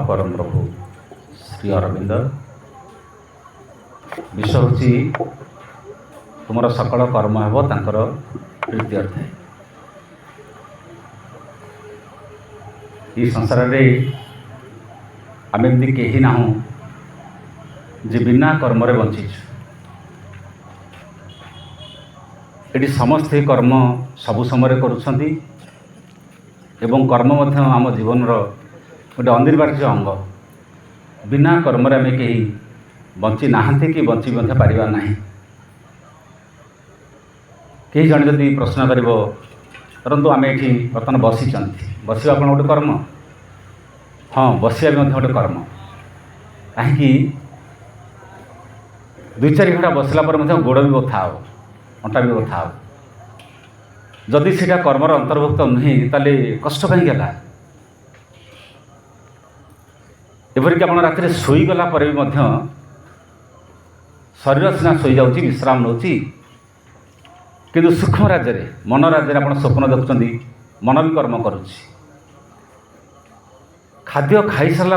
परम प्रभु श्री अरविंद विषय हूँ तुमर सकल कर्म हेब तांकर प्रीत्यर्थे। ये संसार रे आम एमती कहीं ना जे बिना कर्म रे बंचीछु। एटी समस्ते कर्म सबु समय करुछंती एवं कर्म मध्य आम जीवन गोटे अनिवार्य अंग। बिना कर्म आम कहीं बंची नाहंती कि बंची पारिबा नहीं। कई जन जदि प्रश्न करिवो परंतु आम ये बर्तमान बसीचंती बसवा कौन गोटे कर्म? हाँ, बसवा भी गोटे कर्म। कहीं दुई चार घंटा बसला पर गोड़ भी बथा हो, अंटा भी बथा हो। जदि सेटा कर्मर अंतर्भुक्त नुहे ताले कष्ट कहीं गला। एपरिक आप रात शोईगला भी शरीर सीना शोई जाऊँगी विश्राम नौ किंतु सूक्ष्म राज्य मन राज्य आप स्वप्न देखुं मन भी कर्म करुच्ची। खाद्य खाई सारा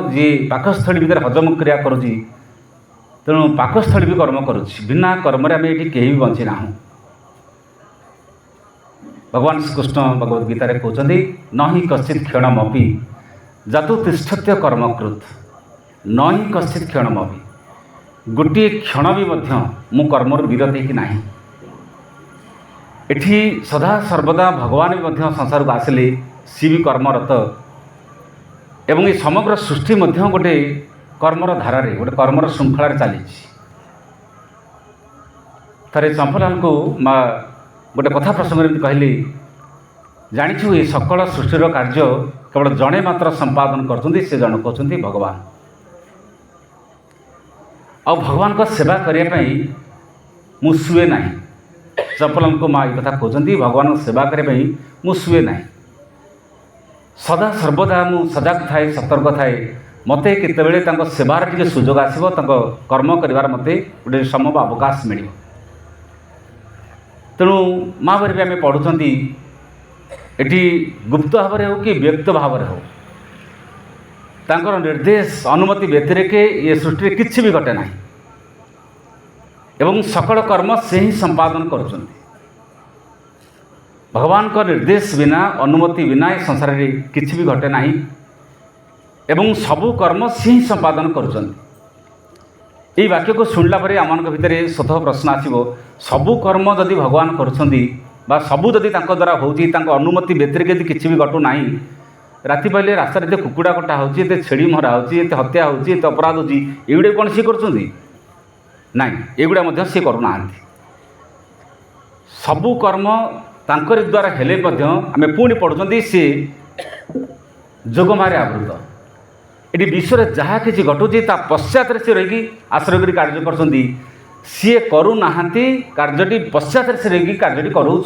जी पाकस्थली भितर हजम क्रिया करुच्ची तेणु पाकस्थली भी कर्म करुच्ची। बिना कर्म आम ये कहीं भी बंची ना। भगवान श्रीकृष्ण भगवद गीता कहते न ही कश्चित क्षणमपि जातु तिष्ठत्य कर्मकृत न ही कश्चित क्षणमपि गोटे क्षण भी मु कर्म विरत कि ना। एठी सदा सर्वदा भगवान भी संसार को आसिले सी भी कर्मरत एवं ये समग्र सृष्टि गोटे कर्मर धारा गोटे कर्मर श्रृंखलार चली। थे चंपलाल को माँ गोटे कथा प्रसंग कहली जानिछु ये सकल सृष्टिर कार्य केवल जड़े मात्र संपादन करते से जन कहते भगवान। आ भगवान को सेवा करने मु शुए ना। चंपलाल को माँ ये कथा कहते भगवान सेवा करने मु शुए ना। सदा सर्वदा मु सजग थाए सतर्क थाए। मत केतबेले सेवार टिके सुजोग आसो कर्म कर मत गोटे समय अवकाश मिल। तेणु माँ बारे भी आम पढ़ुं ये गुप्त भाव हो कि व्यक्त भाव हो तांकर निर्देश अनुमति व्यतिरेक ये सृष्टि किसी भी घटे ना एवं सकल कर्म से ही संपादन कर। भगवान का निर्देश बिना अनुमति बिना ये संसार किसी भी घटे ना एवं सबु कर्म से ही संपादन कर। ये वाक्य को शुणला आम भितर स्वतः प्रश्न आसो सबु कर्म जदि भगवान कर सबू जदि द्वारा होती अनुमति व्यतिरिक यदि किसी भी घटू ना। राति पाइले रास्ता एत कुकुड़ा कटा हो छेड़ी मरा हो हत्या हो अपराध हो ये कौन सी कर एगुड़ा सी करूना। सबु कर्म तांकर द्वारा हेले आम पुणी पढ़ुं सी जोगमारे आवृत। ये विश्व जहाँ किसी घटुची पश्चात से रही आश्रय कर कार्य कर सी करूना कार्यटी पश्चात से रही कार्यटी कराऊँ।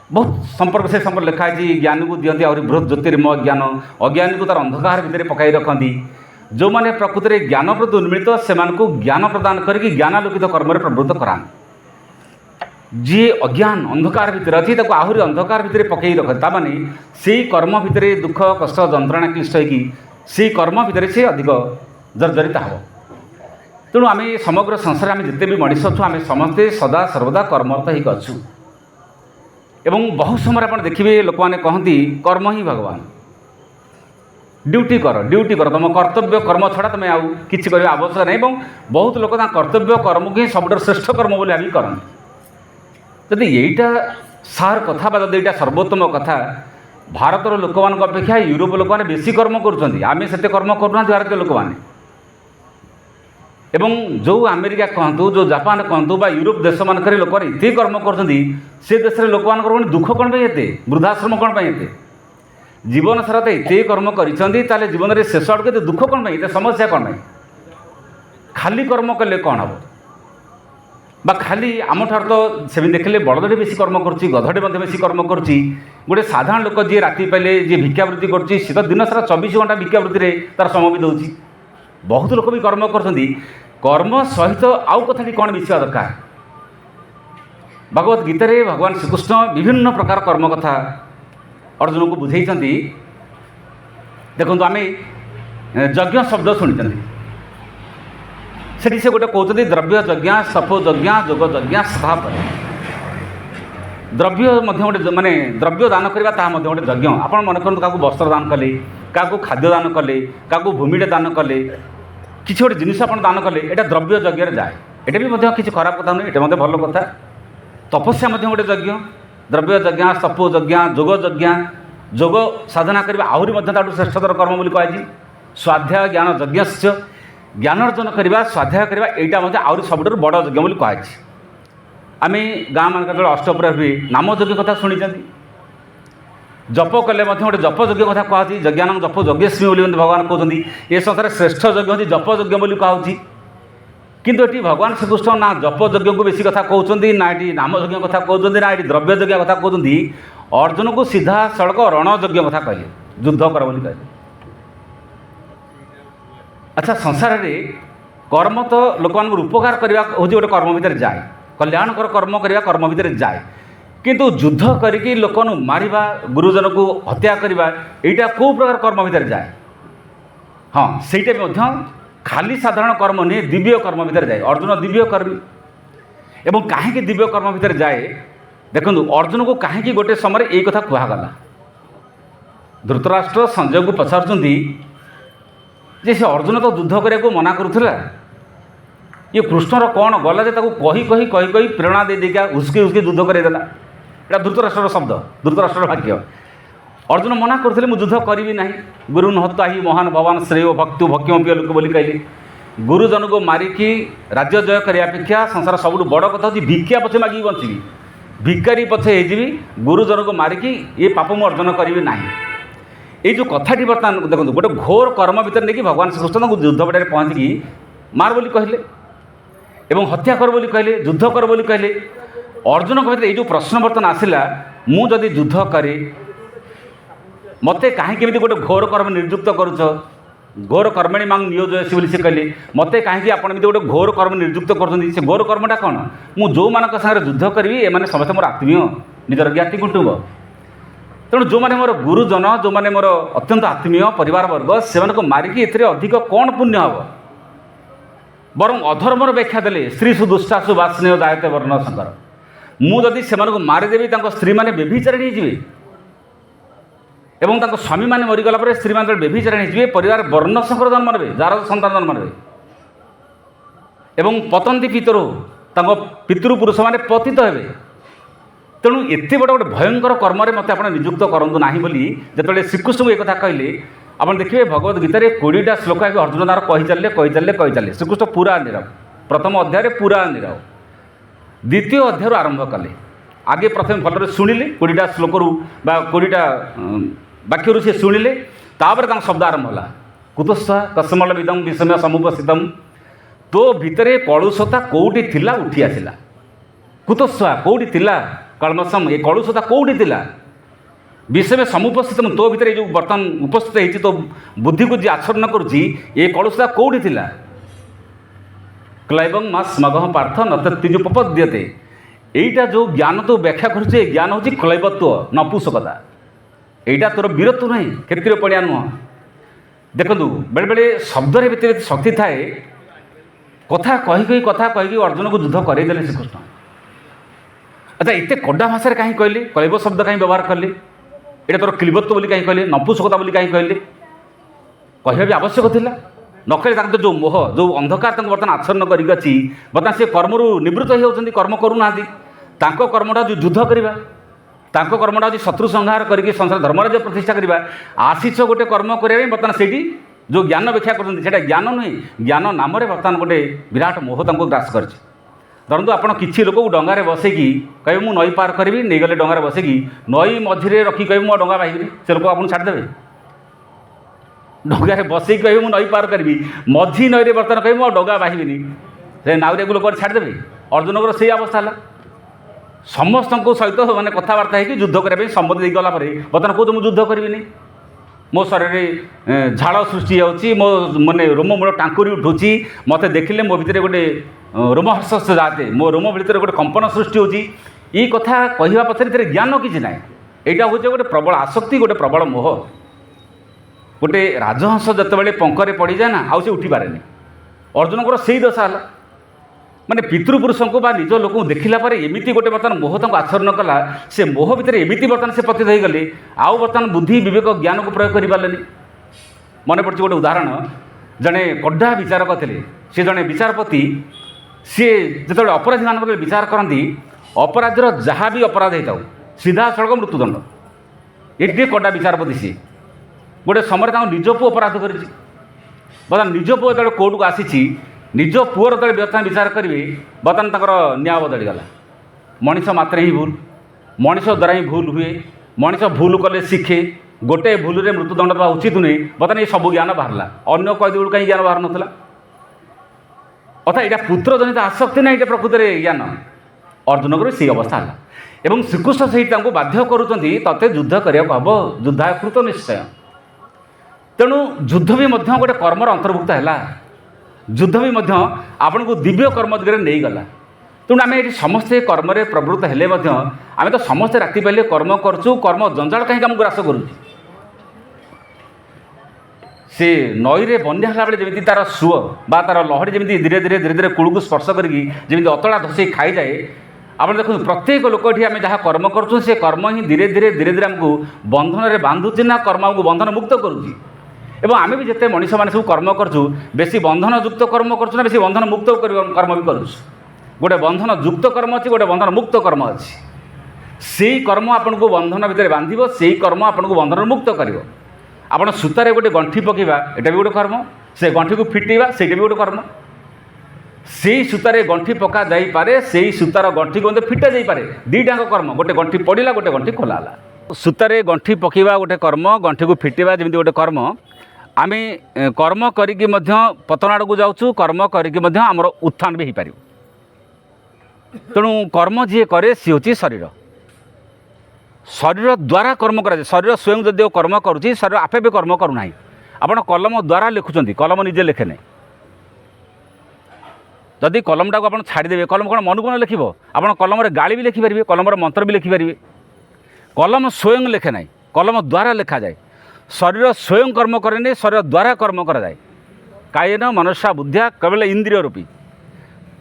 बहुत संपर्क से संपर्क लिखाई ज्ञान को दिखती आहरी बृहत ज्योतिर्मय ज्ञान अज्ञानी को तार अंधकार भितर पकई रखती। जो मैंने प्रकृति में ज्ञान प्रति उन्मिलित से ज्ञान प्रदान करके ज्ञानालोकित कर्म प्रवृत्त करा। जी अज्ञान अंधकार भितर अच्छी आहरी अंधकार भितर पकई रखते माने से कर्म भितर दुख कष्ट जंत्रणा क्लिष्ट हो कर्म भितर से अधिक जर्जरित हो। तेणु आम समग्र संसार आम जिते भी मनीष अच्छु आम समस्ते सदा सर्वदा कर्मरत ही अच्छु। एवं बहुत समय आप देखिए लोक मैंने कहती कर्म ही भगवान। ड्यूटी कर तुम कर्तव्य कर्म छड़ा तुम्हें आउ कि आवश्यक नहीं। बहुत लोग कर्तव्य कर्म को ही सब श्रेष्ठ कर्म बोली भावी करते। जदि यहीटा सार कथा जदि यहाँ सर्वोत्तम कथा भारतर लोक मान अपेक्षा यूरोप लोक मैंने बेसी कर्म करें से कर्म करूना भारतीय लोक मैंने एवं जो अमेरिका कहतु जो जापान कहतु बा यूरोप देश मानक लोक ये कर्म कर देश लोक मान दुख कौन पे वृद्धाश्रम कौन पे जीवन सारा तो ये कर्म कर जीवन में शेष आड़ के दुख कौन पे समस्या कौन पे खाली कर्म कले कौन हम बा खाली आम ठार तो सेम देखले बड़दे बेसी कर्म करुच्ची गधटे बेसी कर्म करुच्ची। गोटे साधारण लोक जी राति पाइले जी भिक्षावृत्ति करुच्ची सी तो दिन सारा 24 घंटा भिक्षावृत्ति तार समय भी दूसरी। बहुत लोक भी कर्म कर्म सहित आउ कथा कौन मिसा दरकार। भगवत गीता भगवान श्रीकृष्ण विभिन्न प्रकार कर्म कथा अर्जुन को बुझे देखो आम यज्ञ शब्द शुणी से गोटे कहते द्रव्य यज्ञ सप यज्ञ जोग यज्ञ स्थापर द्रव्य गोटे माने द्रव्य दान करवा गोटे यज्ञ। आपण मन करूँ क्या वस्त्र दान कले क्या खाद्य दान कले क्या भूमिटे दान कले किसी गोटे जिनिस आप दान कले यहाँ द्रव्य यज्ञ जाए। यहाँ भी किसी खराब कथा नुहे, ये भल कथा। तपस्या गोटे यज्ञ द्रव्य यज्ञ सप यज्ञ जोग यज्ञ जोग साधना करने आहरी श्रेष्ठतर कर्म बोली कहुई। स्वाध्याय ज्ञान यज्ञ ज्ञान अर्जन करवा स्वाध्याय करवा यहाँ आहरी सबुठ बड़ यज्ञ बोली कहुई। आम गाँ मान अष्टप्रहर हुए नाम यज्ञ कथा शुणी जप कले गोटे जप यज्ञ कथा कहती यज्ञान जप यज्ञस्मी बोली भगवान कहते ये संसार श्रेष्ठ यज्ञ होती जप यज्ञ बोली कहूँ। किंतु ये भगवान श्रीकृष्ण ना जप यज्ञ को बेसी कथा कहते ना ये नाम यज्ञ कथा कहते ना ये द्रव्य यज्ञ कथा कहते। अर्जुन को सीधा सड़क रण यज्ञ कथा कहले युद्ध कर बोली कहले। अच्छा संसार में कर्म तो लोक मान उपकार करवा हूँ गोटे कर्म भितर जाए, कल्याणकर कर्म करवा कर्म भितर जाए, किंतु युद्ध करिकी लोक मारिबा गुरुजन को हत्या करवा यहाँ कौ प्रकार कर्म भितर जाए। हाँ सहीटा भी खाली साधारण कर्म नहीं दिव्य कर्म भितर जाए। अर्जुन दिव्य कर्मी एवं कहीं दिव्य कर्म भितर जाए देखो अर्जुन को कहीं गोटे समय ये कथा कहगला। धृतराष्ट्र संजय को पचारुंट जे से अर्जुन तो युद्ध करने को मना करुला ये कृष्णर कौन गला जे कही कही कही कही प्रेरणा दे देगा हुस्की हुस्की युद्ध करदेला। यहाँ धृतराष्ट्र शब्द धृतराष्ट्र वाक्य। अर्जुन मना करते मुझे युद्ध करी ना गुरु हत्या ही महान भगवान श्रेय भक्तु भक्ष्यमप्रिय लोक बोली कहले। गुरुजन को मारिकी राज्य जय करने अपेक्षा संसार सबुठ बड़ कथा हूँ भिक्षा पछे मागिकी बंचीबी भिकारी पछे होजी गुरुजन को मारिकी ये पाप मु अर्जन करी ना। ये जो कथाटी बर्तमान देखो गोटे घोर कर्म भितर नहीं भगवान श्रीकृष्ण युद्ध पटारे पहुँचिकी मार बोली कहले एवं हत्या कर बोली कहले युद्ध कर बोली कहले। अर्जुन भर ये जो प्रश्न बर्तमान आसला मुझे युद्ध करे मते कहीं गोटे घोर कर्म नियुक्त करुच घोर कर्मणि मांग नियोजयसी बोली से कहले मते कहीं आपड़ गोटे घोर कर्म नियुक्त कर घोर कर्मटा कौन मु जो मान सागर युद्ध करी एमाने समस्त मोर आत्मीय निजर ज्ञाति कुटुंब। तेणु जो मैंने मोर गुरुजन जो मैंने मोर अत्यंत आत्मीय परिवार वर्ग से मारिकी ए अधिक कौन पुण्य हम बरं अधर्मर व्याख्या देले स्त्रीषु दुष्टासु वास्नेय दायते वर्ण संकर मुझे से मारिदेवी स्त्री मैंने व्यभिचारिणी जी एवं स्वामी मैंने मरीगला स्त्री मैंने व्यभिचारिणी जी परिवार वर्ण संकर जन्म ने जार सन्तान जन्म ने एवं पतंती पितरो पितृपुरुष मैंने पतित हे। तेणु एत बड़ गोटे भयंकर कर्म मत आप नियुक्त करूँ ना बोली जो श्रीकृष्ण को एक कहले आप देखिए भगवद गीतार 20टा श्लोक अर्जुन तार कही चलिए श्रीकृष्ण पूरा नीरव प्रथम अध्याय पूरा नीरव द्वितीय अध्याय आरंभ कले आगे प्रथम भलरे शुणिले 20टा श्लोक 20टा वाक्य से शुणिले तापर शब्द आरंभ है कुतस्थ कस्मल विदम विषम समुपस्थितम तो भितर कलुषता कौटी थिला उठी आसिला कुतस्थ कौटी थिला कलमसम ये कलुषता कौटी थिला विषय में समुपस्थित तो भितर जो बर्तमान उपस्थित होती तो बुद्धि को जी आच्छन्न करुच्ची ये कलुषता कौटी थिला क्लैबं मा स्मग पार्थ नतीजुपद्यते यहीटा जो ज्ञान तो व्याख्या करुचे ज्ञान हूँ क्लैबत्व नपुसकता यहीटा तोर वीरत्व नहीं क्षत्रिय पड़िया नुह। देखु बेले बेले शब्द भितर शक्ति थाए कथा कही अर्जुन को युद्ध करदेले श्रीकृष्ण। अच्छा एत कड़ा भाषा कहीं कहले क्लैब शब्द कहीं व्यवहार कले ये तोर क्लीबत्व बोली कहीं कहले नपुसकता बोली कहीं कहले कहवा भी आवश्यक थिला न कहले जो मोह जो अंधकार बर्तमान आच्छन्न कर बर्तमान से कर्म निवृत्त होती कर्म करूना कर्मटा जो युद्ध करवा कर्मटा जो शत्रु संहार करके संसार धर्मराज्य प्रतिष्ठा करवा आशीष गोटे कर्म करने बर्तमान से जो ज्ञान व्याख्या करते ज्ञान नुहे ज्ञान नाम बर्तमान गोटे विराट मोह ग्रास कर धरतु आप किसी लोक डंगार बसैकी कहे मुझे नई पार करी नहीं गले डंगार बसैकी नई मझे रखी कहे मो डंगा बाहर से लोक आप छाड़देवे डंगार बसैकी कहे मुझे नई पार करी मझी नई बर्तमान कहे मुझे डंगा बाहरी से नाउरिया को लोक छाड़देवे। अर्जुन को से अवस्था है समस्त सहित मैंने कथबार्ता है युद्ध करने सम्मति दे गला बर्तमान कौन मुझे युद्ध करी मो शरीर झाड़ सृष्टि होची मो मैंने रोम मूल टांकुरी उठूँ मत देखिले मो भितर गोटे रोमहर्ष जाते मो रोम भितर गोटे कंपन सृष्टि होची ये कथा कहवा पछरे ज्ञान किसी ना यहाँ हूँ गोटे प्रबल आसक्ति गोटे प्रबल मोह गोटे राजहंस जितेबाला पंखरे पड़ जाए ना आउ से उठी पारे अर्जुन से ही दशा है माने पितृपुरुष को निज लोक देखला एमती गोटे बर्तमान मोह तक आचरण कला से मोह भितर एमती बर्तमान से पतित हो गले आउ बर्तमान बुद्धि विवेक ज्ञान को प्रयोग कर पारे मन पड़े गोटे उदाहरण जड़े कड्ढा विचारक थे सी जड़े विचारपति सी जो अपराधी मान विचार करती अपराधीर जहाँ भी अपराध होता सीधा सड़क मृत्युदंड ये कड्ढा विचारपति सी गोटे समय निज पु अपराध कर बर्तमान निज पु जो कोर्ट को आसी निज पुअर जो बर्तमान विचार करेंगे बर्तमान तक न्याय बदलीगला मनीष मात्र ही भूल मनीष द्वारा ही भूल हुए मनीष भूल कले शिखे गोटे भूल में मृत्युदंड देवा उचित नहीं बर्तमान ये सब ज्ञान बाहर अन्य कैदी गुड़ कहीं ज्ञान बाहर नाला अर्थात यहाँ पुत्र जनित आसक्ति ना ये प्रकृत में ज्ञान अर्जुन को से अवस्था है एवं श्रीकृष्ण से बाध्य करते युद्ध करने हम युद्धाकृत निश्चय तेणु युद्ध भी गोटे कर्मर अंतर्भुक्त है युद्ध भी आपन को दिव्य कर्म दिगरे नहीं गला तेणु आम ये समस्ते कर्म प्रवृत्त हेले आम तो समस्ते राति पाइले कर्म करचु कर्म जंजाल कहीं आमको ग्रास करुच्ची से नई बन्या बेले जमी तार सुअ बा तार लहरी जमी धीरे धीरे धीरे धीरे कूल को स्पर्श करके अतड़ा धसई खाई जाए आप देखो प्रत्येक लोक आम जहाँ कर्म करुँ से कर्म ही धीरे धीरे धीरे धीरे आमको बंधन में बांधुची ना कर्म आमको बंधन मुक्त करुच्ची एवं आम भी जिते मनीष मैंने सब कर्म करचु बेसी बंधन युक्त कर्म करचु ना बेसी बंधन मुक्त कर्म भी करुँ गोटे बंधन युक्त कर्म अच्छी गोटे बंधन मुक्त कर्म अच्छी से कर्म आपन को बंधन भितर बांध से कर्म आपन को बंधन मुक्त कर आपड़ सूतार गोटे गंठी पकेवा एटा भी गोटे कर्म से गंठी को फिटेवा से भी गोटे कर्म से सूतार गंठी पका जापे से सूतार गंठी को फिटा जापे दुईटा कर्म गोटे गंठी पड़ा गोटे गंठी खोलाला सूतार गंठी पकेवा गोटे कर्म गंठी को फिटेवा जमी गोटे कर्म आम कर्म करिकी पतन आड़ को जाऊँ कर्म करिकी आमर उत्थान भी हो पार तेणु कर्म जी करे सी हूँ शरीर शरीर द्वारा कर्म करा शरीर स्वयं जदि कर्म करुँच शरीर आपे भी कर्म करूना आपड़ कलम द्वारा लिखुं कलम निजे लिखे ना जदि कलमटा को आप छाड़देवे कलम कौन मन को लिख आप कलम गाड़ी भी लिखिपारे कलम मंत्र भी लिखिपारे कलम स्वयं लिखे ना कलम द्वारा लिखा जाए शरीर स्वयं कर्म करे शरीर द्वारा कर्म कराए कायेन मनसा बुद्धिया केवल इंद्रिय रूपी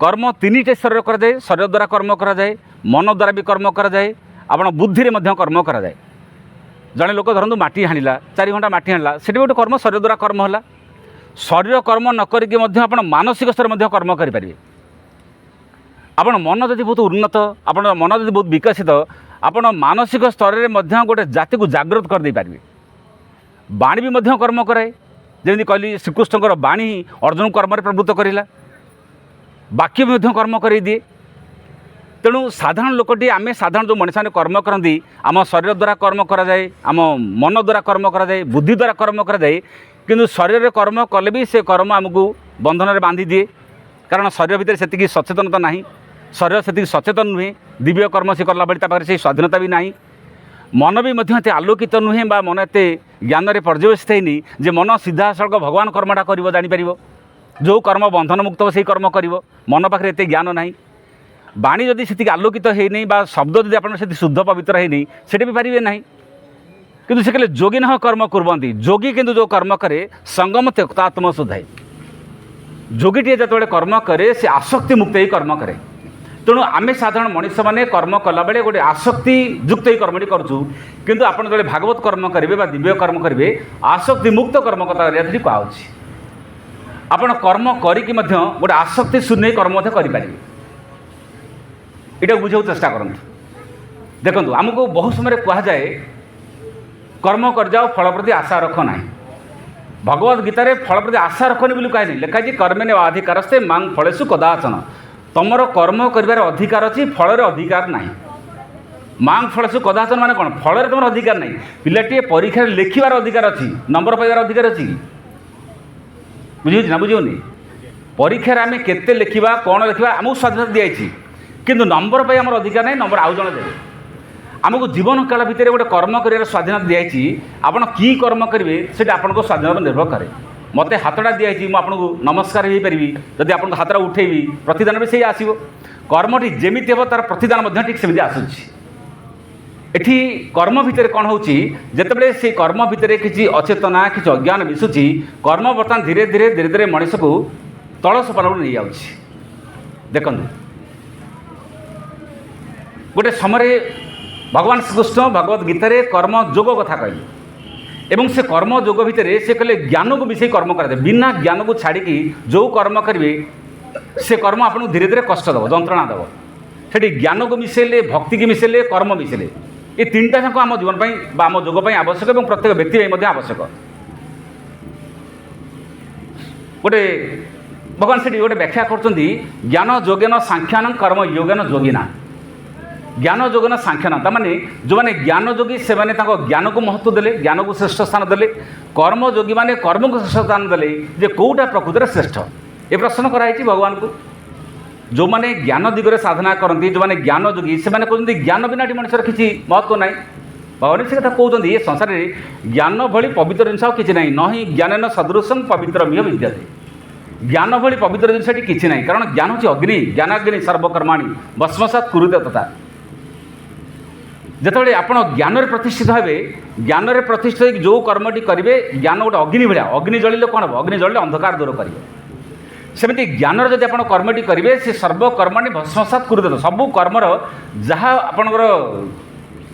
कर्म तीन टे शरीर कराए शरीर द्वारा कर्म कराए मन द्वारा भी कर्म कराए आपड़ बुद्धि कर्म कराए जड़े लोक धरतु माटी हाणिला 4 घंटा माटी हाणिला से गोटे कर्म शरीर द्वारा कर्म है शरीर कर्म न करिकी आप मानसिक स्तर में कर्म करेंगे आपण मन जदि बहुत उन्नत आप मन जदि बहुत विकसित आपण मानसिक स्तर में गोटे जाति को जागृत कर दे पारे बाणी भी कर्म कराए जमी कहली श्रीकृष्णकर बाणी अर्जुन कर्म प्रवृत्त करा वाक्य भी कर्म कर दिए तेणु साधारण लोकटी आम साधारण जो मनीष कर्म करती आम शरीर द्वारा कर्म कराए आम मन द्वारा कर्म कराए बुद्धि द्वारा कर्म कराए किंतु शरीर कर्म कले भी से कर्म आमको बंधन में बांधि दिए कारण शरीर भितर से सचेतनता ना शरीर से सचेतन नुहे दिव्य कर्म से कला बेले से स्वाधीनता भी ना मन भी एत आलोकित नुहे बा मन एत ज्ञान में पर्यवेसित होनी जे मन सीधा सड़क भगवान कर्मटा कर जापर जो कर्म बंधन मुक्त से कर्म कर मन पाखे एत ज्ञान ना बाणी जदि से आलोकित होनी बा शब्द जदि आप शुद्ध पवित्र होनी से भी पारे ना किंतु से कहले जोगी न कर्म कुर्वन्ति जोगी किंतु जो कर्म करे संगम त्यक्तात्म सुधाई जोगीटे जो कर्म करे से आसक्ति मुक्त ही कर्म करे तेणु आम साधारण मनीष मैंने कर्म कला बेले गोटे आसक्ति युक्त ही कर्मटी करूँ किंतु आप जो भागवत कर्म करेंगे दिव्य कर्म करेंगे आसक्ति मुक्त कर्म कथा कहुच्छी आपण कर्म करिकी गोटे आसक्ति शून्य कर्म करें यहाँ बुझे चेष्टा करूँ देखो आमको बहुत समय कहुए कर्म कर जाओ फल प्रति आशा रख ना भगवद गीतार फल प्रति आशा रखनी बोली कहे लिखाई कर्मे अधिकारस्ते मांग फलेषु कदाचन तुमर कर्म कर अधिकार अच्छी फल अधिकार ना मांग फलेषु कदाचन माने कौन फल तुम अधिकार ना पिलाटे परीक्षा लिखार अधिकार अच्छी नंबर पाइबार अधिकार अच्छी बुझे ना बुझे परीक्षार आम केते लिखा कौन लिखा आमको स्वाधीनता दिखाई किंतु नंबर पाई आम अधिकार ना नंबर आउ जन देवे आमको जीवन काल भितर गोटे कर्म कर स्वाधीनता दिखाई आपड़ कि कर्म करेंगे से आपको स्वाधीनता निर्भर करे मत हाथटा दिखाई मुझे नमस्कार हो पारि जब आप हाथटा उठेबी प्रतिदान भी से आसो कर्मटी जमी हे तार प्रतिदान ठीक सेमती आसूँ एठी कर्म भितर कौन होची जेतेबेले से कर्म भितर किसी अचेतना किसी अज्ञान मिशुची कर्म बर्तमान धीरे धीरे धीरे धीरे मनीष को तल सोपान नहीं जाऊँगी। देखते गोटे समय भगवान श्रीकृष्ण भगवद गीतार कर्म जोग कथा कहले एवं से कर्म जोग भितर से कहले ज्ञान को मिसे कर्म कर बिना ज्ञान को छाड़ी जो कर्म करेंगे से कर्म आपको धीरे धीरे कष्ट देव जंत्रणा देव से ज्ञान को मिसेले भक्ति की मिसेले कर्म मिसेले ये तीनटा जाक आम जीवन आम जोग आवश्यक और प्रत्येक व्यक्ति आवश्यक। गोटे भगवान से गोटे व्याख्या कर ज्ञान जोगेन सांख्यान कर्म योगेन योगिना ज्ञान जोगेन सांख्यान ताने जो मैंने ज्ञान जोगी से ज्ञान को महत्व देले ज्ञान को श्रेष्ठ स्थान देले कर्म जोगी मैंने कर्म को श्रेष्ठ स्थान देले जे कौटा प्रकृति श्रेष्ठ ये प्रश्न कराई भगवान को जो मैंने ज्ञान दिगरे साधना करती जो मैंने ज्ञान जोगी से कहते ज्ञान बिना मनुष्य किसी महत्व ना भगवान से कथा कहते ये संसार में ज्ञान भली पवित्र जिनस किसी ना न ही ज्ञान सदृशम पवित्र मिह विद्यते ज्ञान भली पवित्र जिनस किसी ना कारण ज्ञान हूँ अग्नि ज्ञानाग्नि सर्वकर्माणी भस्मसात कुरुते तथा जिते आप ज्ञान प्रतिष्ठित हे ज्ञान प्रतिष्ठित जो कर्मटी करेंगे ज्ञान गोटे अग्नि भाया अग्नि जलिले कौन हम अग्नि जलिले अंधकार दूर करेंगे सेमती ज्ञान जब आप कर्मटी करेंगे से सर्वकर्माणी भस्मसात कुरुते सबू कर्मर जहाँ आपणकर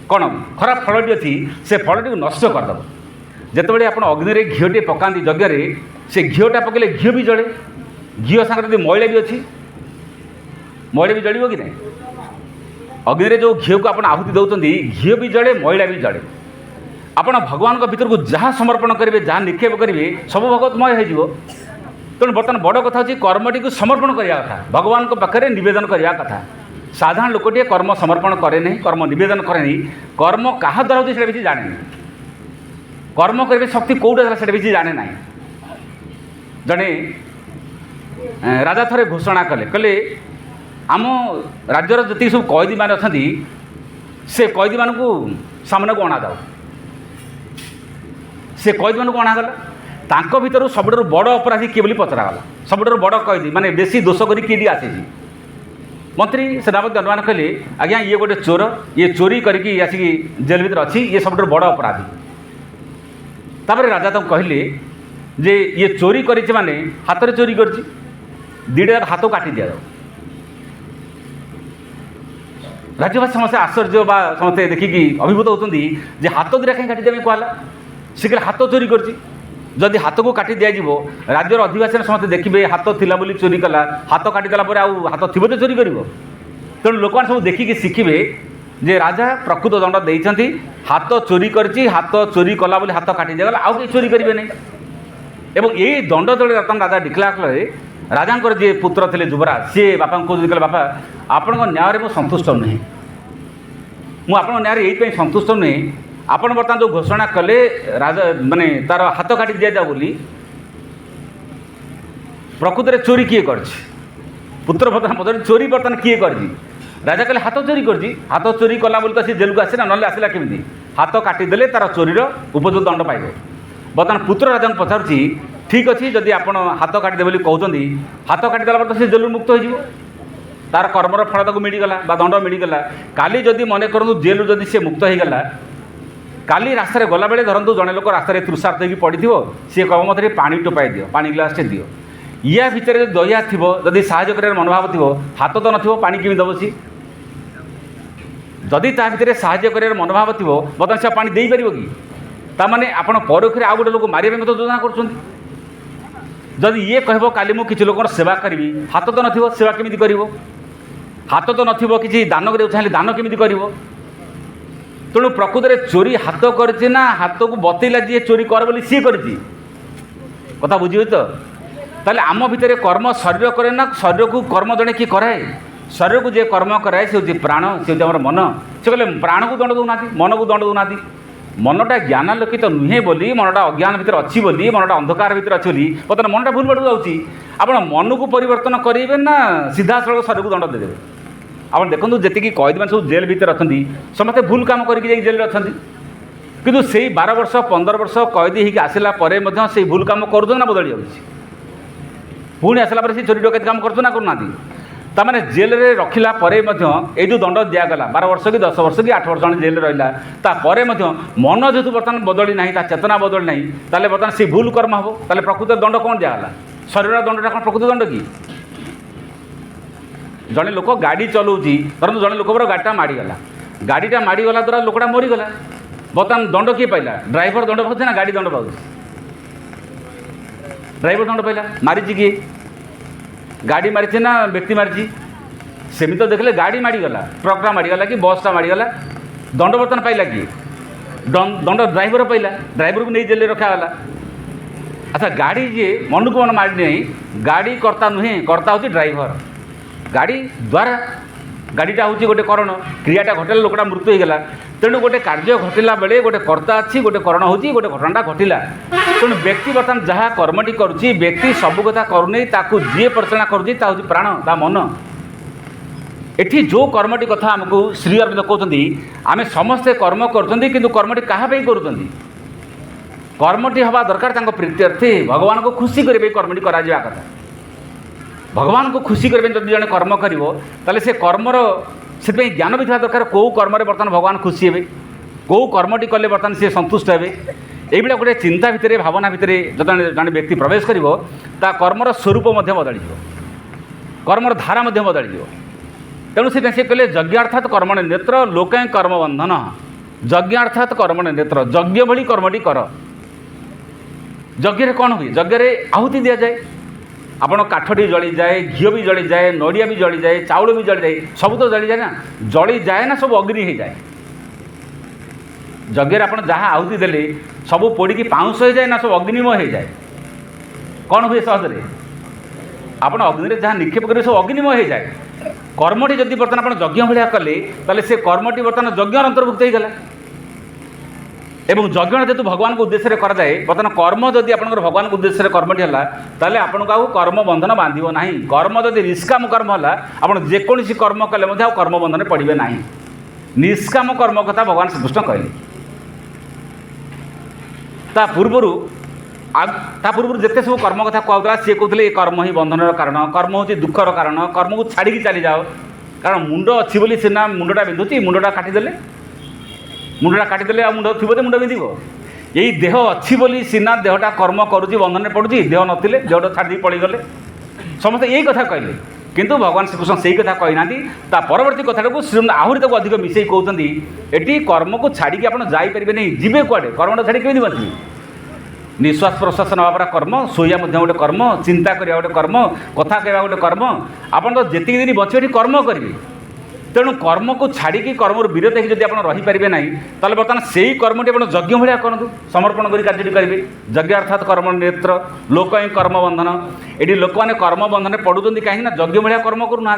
कौन खराब फलटी अच्छी से फलटी नष्ट करदेव जितेबाला आप अग्नि घीटे पकाती यज्ञ से घीटा पकड़े घी भी जले घी सागर मैला भी अच्छी मैला भी जलिब कि नहीं अग्नि जो घी को आप आहुति दौरान घी भी जले मैला भी जले आप भगवान भीतर को जहाँ समर्पण करेंगे जहाँ निक्षेप करेंगे सब भगवतमय हो तेणु बर्तमान बड़ कथा हूँ कर्मटी को समर्पण करने कथा भगवान को पाखे नवेदन करने कथा साधारण लोकटे कर्म समर्पण करे नहीं कर्म नवेदन करे नहीं कर्म क्या द्वारा होती है जाने नहीं कर्म करेंगे शक्ति कौटा से जाने ना जड़े राजा थरे घोषणा कले कहले आम राज्यर जी सब कैदी मान अच्छा से कैदी मान को सामने को अणा जाओ से कैदी मान को अणागला तांको भीतर सबुठ बड़ अपराधी किए बोली पचरागला सबुठ बड़ कैदी माने बेसी दोष करी किए आसी मंत्री सेनापति अनुमान कहले आज्ञा ये गोटे चोर ये चोरी करके आसिक जेल भीतर अच्छी ये सबुठ बड़ अपराधी तापर राजा तक कहले जे ये चोरी करी माने हाथ में चोरी कर दीटा हाथ काटी दि जाओ राज्यवासी समस्त आश्चर्य बा समस्ते देखिकी अभिभूत होती हाथ दुटा कहीं काटी देवे कहला सी कहले हाथ चोरी कर जदि हाथ को काटी दिज्व राज्यर अधिवासी समस्त देखिए हाथ थिला बोली चोरी कला हाथ काटिदेला हाथ थी तो चोरी कर तेणु लोक सब देखिकी शिखे जे राजा प्रकृत दंड देते हाथ चोरी करची हाथ चोरी कला बोली हाथ काटी दिगला आउ कहीं चोरी करेंगे नहीं एवं यही दंड जो बर्तमान राजा डिक्लेयर कले राजा जी पुत्र थे युवराज सी बापा को कहले बापा आपण न्याय में संतुष्ट नुहे मुझे न्याय ये संतुष्ट नुहे आपण बर्तमान जो घोषणा कले राजा माने तार हाथ काटी दि जाओ बोली प्रकृत में चोरी किए कर पुत्र बर्तमान पचार चोरी बर्तमान किए कर राजा कहले हाथ चोरी कर हाथ चोरी कला बोली तो सी जेल को आसला ना आसला केमी हाथ काटिदेले तार चोरीर उपयुक्त दंड पाइब बर्तमान पुत्र राजा पचार ठीक अच्छे जदि आप हाथ काटिदे बोली कहते हाथ काटिदेला तो सी जेल मुक्त हो तार कर्मर फल तक मिलगला दंड मिलगला काली जदि मन करूँ जेल जदि सी मुक्त होगला काली रास्तार गला बेले धरतु जड़े लोक रास्तार तृषार्थ होगी पड़ी सी कह मत पानी टोपाई दियो पानी ग्लासटे दियो या भितर दया थी जदि साहय कर मनोभाव थी हाथ तो न पानी केमी दब सी जदि ता भितर साहय कर मनोभाव थी बर्तमान से पानी दे पार कि ताने आप परोक्षे आउ गोटे लोक मारे मत योजना करी ये कह काली मुझे किसी लोक सेवा करी हाथ तो न सेवा केमी कर हाथ तो न किसी दान कर चाहिए दान केमी कर तेणु प्रकृत में चोरी हाथ करना हाथ को बतैला जी चोरी कर बोली सी कर कथा बुझे तो ताले आम भितर कर्म शरीर करे ना शरीर को कर्म जड़े किए कराए शरीर को जे कर्म कराए से हूँ प्राण से हूँ मन से कहले प्राण को दंड दौना मन को दंड दौना मनटा ज्ञानालोकित नुहे बोली मनटा अज्ञान भीतर अच्छी बोली मनटा अंधकार भीतर अच्छी बोली बर्तमान मनटा भूल बाड़ू जाऊँगी आप मन को परिवर्तन करेंगे ना सीधा सड़क शरीर को दंड देदेवे आप देखो जी कैदी मैंने सब जेल भीतर अच्छा समस्ते भूल काम करके जेल अच्छा किंतु से 12 वर्ष 15 वर्ष कैदी होगी आसला से भूल काम कर बदली जाऊँगी पुणी आसला से चोरी डकैती काम कर ना तामाने जेल रे रखिला परे मध्य ए जो दंड दिगला 12 वर्ष कि 10 वर्ष कि 8 वर्ष जन जेल रहा तापर मन जेहतु बर्तमान बदली ना चेतना बदली ना ताले बर्तमान से भूल कर्म हम ताले प्रकृत दंड कौन दिगला शरीर दंडा कौन प्रकृत दंड कि जड़े लोक गाड़ी चलाऊँगी धरत जड़े लोक गाड़ीटा माड़ीगला गाड़ीटा माड़ीगला द्वारा लोकटा मरीगला बर्तमान दंड किए पाइला ड्राइवर दंड पाऊँ ना गाड़ी दंड पाऊँ ड्राइवर दंड पाइला मारी किए गाड़ी मारी ना व्यक्ति मारी सेमी तो देखले गाड़ी माड़ीगला ट्रकटा माड़ीगला कि बसटा माड़ीगला दंड बर्तमान पाइला किए दंड ड्राइवर पाइला ड्राइवर को नहीं जेल रखागला। अच्छा गाड़ी जी मन को मन मारी नहीं गाड़ी कर्ता नुहे कर्ता हूँ ड्राइवर गाड़ी द्वारा गाड़ीटा हूँ गोटे करण क्रियाटा घटला लोकटा मृत्यु होगा तेणु गोटे कार्य घटला बेले गोटे कर्ता अच्छी गोटे करण हो गोटे घटनाटा घटला तेणु व्यक्ति बर्तमान जहाँ कर्मटी करुच्ची व्यक्ति सबू कथा करूनी ताकू जी परिचालना करुच्ची ता हूँ प्राण ता मन एठी जो कर्मटी कथा आमको श्री अरविंद कहते आम समस्ते कर्म कर कर्मटी क्या कर कर्मटी हवा दरकार प्रीत्यर्थे भगवान को खुशी करेंगे कर्मटी करा कथा भगवान को खुशी करेंगे जब जड़े कर्म कर से कर्मर से ज्ञान भी दरकार कौ कर्म बर्तमान भगवान खुशी हे कौ कर्मटी कले बर्तमान सी संतुष्ट हे ये गोटे चिंता भितर भावना भितर जो जड़े व्यक्ति प्रवेश कर कर्मर स्वरूप बदल कर्मर धारा बदल तेणु से कहले यज्ञ अर्थात कर्मण नेत्र लोक कर्म बंधन यज्ञ अर्थात कर्मण नेत्र यज्ञ भली कर्मटी कर यज्ञ कौन हुए यज्ञ आहुति दि जाए आपण काठटी जली जाए घी भी जली जाए नड़िया भी जली जाए चाउल भी जली जाए सब तो जली जाए ना जली जाए ना सब अग्नि हो जाए यज्ञ आप जहाँ आहुति देले सब पोड़ी की पाउंस हो जाए ना सब अग्निमय हो जाए कौन हुए सहजरे आप अग्नि जहाँ निक्षेप करेंगे सब अग्निमय हो जाए कर्मटी जदि बर्तमान आप यज्ञ भाया कले ताले से कर्मटी बर्तमान यज्ञ अंतर्भुक्त होगला एवं यज्ञ जेतु भगवान को उद्देश्य कराए बर्तमान कर्म जदि आप भगवान को उद्देश्य कर्मटी है ताले आपको आउ कर्म बंधन बांध ना कर्म जदि निष्काम कर्म है आप जेकोसी कर्म कले कर्म बंधन पड़े ना निष्काम कर्म कथा भगवान श्रीकृष्ण कहले ता पूर्व जिते सब कर्म कथा कहला सी कहते कर्म ही बंधन कारण कर्म हूँ दुखर कारण कर्म को छाड़ी चली जाओ कारण मुंड अच्छी बोली सीना मुंडा बिंधुची मुंडा काटिदेले मुंडा काटिदेले आ मुंड थी मुंड बिंध यही देह अच्छी बोली सीना देहटा कर्म करुच्ची बंधन में पड़ुची देह नथिले देहटा छाड़ी पड़गले समस्त यही कथा कहले किंतु भगवान श्रीकृष्ण से कथा कही परवर्ती कथा को श्री आहरी तक अधिक मिसई कहते ये कर्म को छाड़ी आप जापरें नहीं जीवे कुआड़े कर्मटा छाड़ी कमी बचे निश्वास प्रश्वास नापरा कर्म शोया गोटे कर्म चिंता करा गोटे कर्म कथा कहवा गोटे कर्म आपन तो जी दिन बचे कर्म करेंगे तेणु कर्म को छाड़ी कर्म विरत हो जब आप रहीपारे ना ताल बर्तमान से ही कर्मटी आप यज्ञ भाया करूँ समर्पण कर कार्य करेंगे यज्ञ अर्थात कर्म नेत्र लोक कर्म बंधन ये लोक मैंने कर्म बंधन पड़ुं कहीं यज्ञ भाया कर्म करूना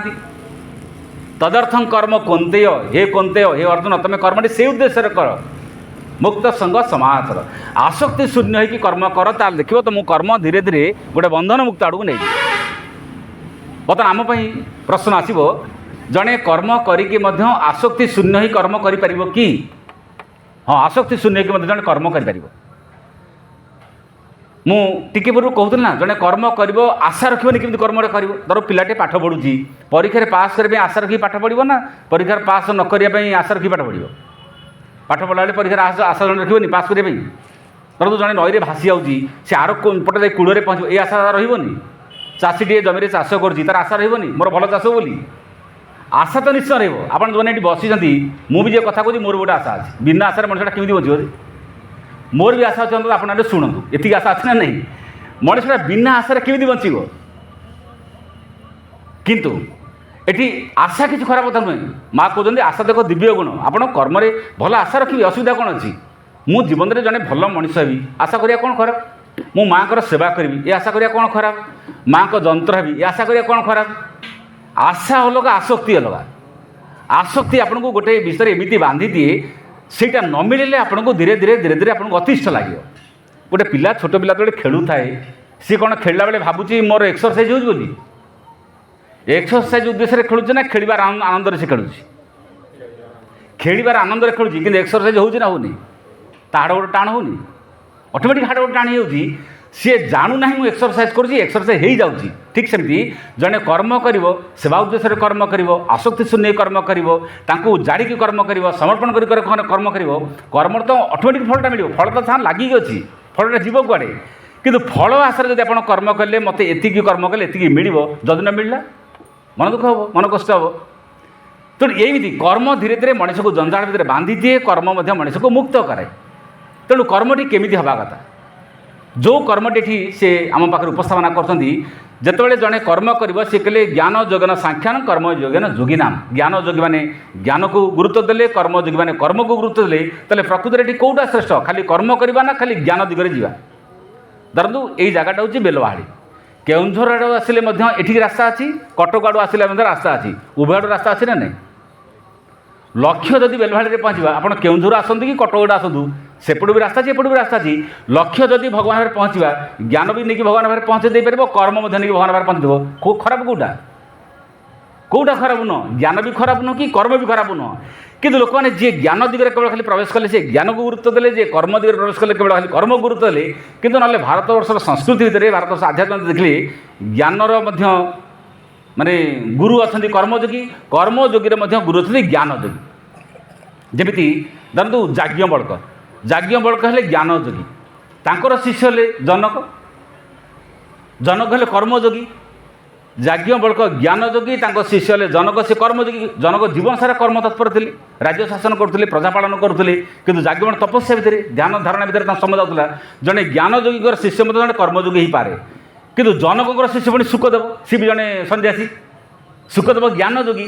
तदर्थं कर्म कौंतेय हे कौंतेय हे अर्जुन तुम कर्मटी से उद्देश्य कर मुक्त संग समाचार आसक्ति शून्य हो कर्म कर ताल देखो तुम कर्म धीरे धीरे गोटे बंधन मुक्त आड़ को नहीं बर्तमान आमपाई प्रश्न आसो जड़े कर्म करी आसक्ति शून्य ही कर्म करि कि हाँ आसक्ति शून्य कि जड़े कर्म कर मुझे पूर्व कहूँ ना जड़े कर्म कर आशा रखी केमी कर्म कर धर पिलाटे पाठ पढ़ुची परीक्षा पास करने आशा रखी पाठ पढ़ो ना परीक्षा पास न करने आशा रखी पाठ पढ़ो पाठ पढ़ा बेले परीक्षा आशा जन रखी पास करने धरतु जड़े नई भासी जाऊँगी सी आर पटे कूल पहुँच ये आशा रही चाषीटे जमी चाष कर तार आशा रही मोर भल चाष बोली आशा तो निश्चय रही आप जो बसी मुझे कथा कहूँ मोर गोटे आशा अच्छी बिना आशार मनुष्यटा केमी बचे मोर भी आशा अच्छे आप शुणु ये आशा अच्छी ना नहीं मनुष्यटा बिना आशार केमी बचब किंतु एटी आशा किसी खराब कथा नुहे माँ कहते आशा देख दिव्य गुण आप कर्म भल आशा रखी असुविधा कौन अच्छी मु जीवन में जड़े भल मनीष हेबी आशा करिया कौन खराब मु माँ को सेवा करी ये आशा करिया कौन खराब माँ को जंत्र हेबी ये आशा करिया कौन खराब आशा अलग आसक्ति अलग आसक्ति आपन को गोटे विषय एमती बांधी दिए सेटा न मिले आपन को धीरे धीरे धीरे धीरे आपन को अतिष्ठ लगे गोटे पिला छोट पिला तो खेलू थाए सी कौन खेलला बेले भावुची मोर एक्सरसाइज हो बोली एक्सरसाइज उद्देश्य खेलुचे ना खेलबार आनंद से खेलुची खेलबार आनंद खेलुची कि एक्सरसाइज होउची ना होनी ता हाड़ गोटे टाण होनी ऑटोमेटिक हाड़ गोटे टाण हो सी जानू ना मुझे एक्सरसाइज करुँची एक्सरसाइज हो जाऊँगी ठीक सेमती जड़े कर्म कर सेवा उद्देश्य कर्म कर आसक्ति शून्य कर्म कर जाड़ी कर्म कर समर्पण कर कर्म कर कर्म तो ऑटोमेटिक फलटा मिल फल तो साथ लगिक अच्छी फलटा जीव कुआड़े किंतु फल आशार जब आप कर्म कले मत एति कर्म कले एति मिल जदि न मिलला मन दुख हम मन कष्ट हम तेणु यही कर्म धीरे धीरे मनीष को जंजाल भितर बांधि दिए कर्म मनीष को मुक्त करे तेणु कर्मटी केमी हवा कथा जो कर्मटी से आम पाखे उपस्थापना करते जड़े कर्म कर सी कहले ज्ञान जोगन सांख्यान कर्म योगन जोगिनाम ज्ञान जोगी मैंने ज्ञान को गुरुत्व देले कर्म जोगी मैंने कर्म को गुरुत्व देले तेल प्रकृति में कौटा श्रेष्ठ खाली कर्म करवा ना खाली ज्ञान दिगरे जावा धरतु यही जगटा हूँ बेलवाहाड़ी केउंझर आड़ आसिले एठी रास्ता अच्छी कटक आड़ आसिले रास्ता अच्छी उभय आड़ रास्ता अच्छी ना नहीं लक्ष्य जदि बेलवाहाड़ी पहुँचा आप केउंझर आसतु कि कटक आड़ आसतु सेपट भी रास्ता अच्छी एपट भी रास्ता अच्छी लक्ष्य जदि भगवान पहुँचा ज्ञान भी नहीं भगवान पाखे पहुँचे पार कर्म नहीं भगवान पाखे पहुँचे खराब कौटा कौटा खराब नुह ज्ञान भी खराब नुह कि कर्म भी खराब नुह किंतु लोक मैंने जी ज्ञान दिगरे केवल खाली प्रवेश कले से ज्ञान को गुरुत्व देले जे कर्म दिगरे प्रवेश कले केवल खाली कर्म को गुरुत्व देले किंतु ना भारतवर्षर संस्कृति भितर भारतवर्ष आध्यात्म देखिले ज्ञानर माने गुरु अच्छा कर्मयोगी गुरु अच्छा ज्ञान योगी जमीती धरतु जाज्ञवल्क हेले ज्ञान योगी तांकर शिष्य हेले जनक जनक हेले कर्मयोगी जाज्ञवल्क ज्ञान योगी शिष्य हेले जनक से कर्मयोगी जनक जीवन सारा कर्म तत्पर थे राज्य शासन करते प्रजा पालन करते कि जाज्ञवल्क तपस्या भितर ध्यान धारणा भितर समय जाऊला जड़े ज्ञान योगी शिष्य जड़े कर्मयोगी ही पारे किंतु जनक शिष्य पुणी सुखदेव सी भी जड़े सन्यासी सुखदेव ज्ञान योगी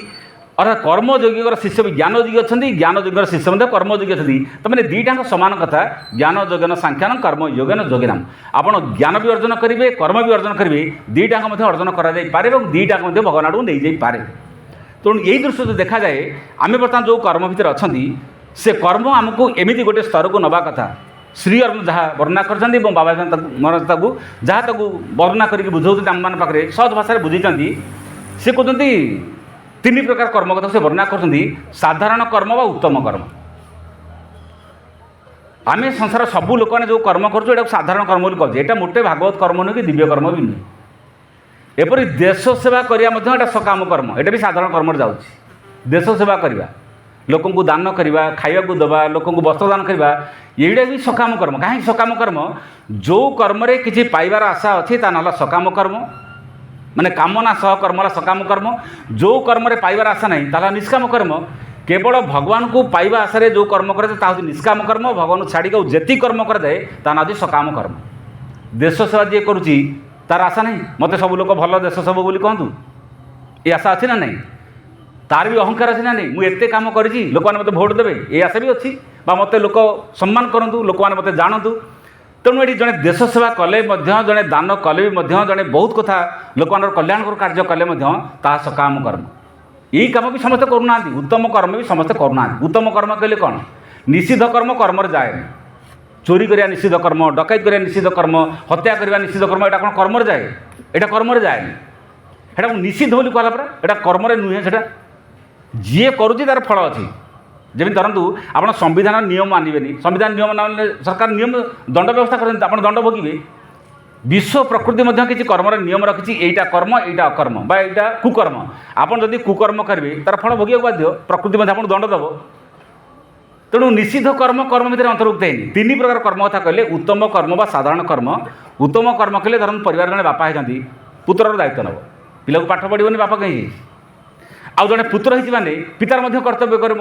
अर्थात कर्मयोगी शिष्य भी ज्ञान योगी अच्छा ज्ञान योगी शिष्य कर्मयोगी अच्छा तो मैंने दुईटा सामान कथा ज्ञान योगन सांख्यान कर्म योगन योगिनाम आपड़ ज्ञान भी अर्जन करेंगे कर्म भी अर्जन करेंगे दुईटा अर्जन करे और दुईटा भगवान आड़ नहीं पारे तेणु यही दृश्य देखा जाए आम बर्तमान जो कर्म भितर अच्छा से कर्म आमको एमती गोटे स्तर को नवा कथा श्री अरविंद जहाँ वर्णना कर बाबा महाराज जहाँ वर्णना करके बुझाते आम मान पाखे सहज भाषा बुझे सी कहते तीन प्रकार कर्म कथा से वर्णना कर साधारण कर्म व उत्तम कर्म आम संसार सबू लोक मैंने जो कर्म कर साधारण कर्म कहते यहाँ मोटे भागवत कर्म नुह कि दिव्य कर्म भी नुह एपरी देश सेवा करवा सकाम कर्म यहाँ भी साधारण कर्म जाऊँगी देश सेवा करवा लोक दान करवा खावा देवा लोक वस्त्र दान करवा यहाँ भी सकाम कर्म कहीं सकाम कर्म जो कर्म किसी पाइबार आशा अच्छी ता ना सकाम कर्म माने कामना सह कर्मला सकाम कर्म जो कर्म रे पाइबार आशा नहीं ताला निष्काम कर्म केवल भगवान को पाइबा आशा रे जो कर्म करे ता निष्काम कर्म भगवान छाड़ी जेति कर्म करे ता ना सकाम कर्म देश सेवा जी करुच्ची तार आशा नहीं मत सब लोक भल देश सब बोली कहतु ये आशा अच्छी ना नहीं तार भी अहंकार अच्छी ना नहीं मुझे कम करी लोक मैंने मत भोट देवे ये आशा भी अच्छी मत लोक सम्मान करूँ लोक मैंने मत जानतु तेणु ये जड़े देश सेवा कले जड़े दान कले भी जड़े बहुत कथा लोक कल्याणकर कार्य कले सकाम कर्म यही कम भी समस्ते करूना उत्तम कर्म भी समस्ते करूना उत्तम कर्म कहले कौन निषिद्ध कर्म कर्म जाए चोरी करिया निषिद्ध कर्म डकैत करिया निषिद्ध कर्म हत्या करिया निषिद्ध कर्म यहाँ कौन कर्म जाए यहाँ कर्म जाए यहाँ निषिद्ध बोली कहला परा यहाँ कर्म नुहे से जी करुच्ची तार फल अच्छी जमी धरतु आप संविधान नियम मानवे संविधान नियम मानने सरकार नियम दंड व्यवस्था करते आप दंड भोगे विश्व प्रकृति किसी कर्म नियम रखी यहाँ कर्म यहाँ अकर्म बा यहाँ कुकर्म आपड़ जदि कुकर्म करेंगे तार फल भोग बाध्य प्रकृति आपको दंड देव तेणु निषिद्ध कर्म कर्म भितर अंतर्भुक्त है तीन प्रकार कर्म कथा कहले उत्तम कर्म बा साधारण कर्म उत्तम कर्म कहले धरन परिवार जड़े बापा होती पुत्रर दायित्व नब पिला को पाठ पढ़ी बापा कहीं आउ जड़े पुत्र होने पितार कर्तव्य कर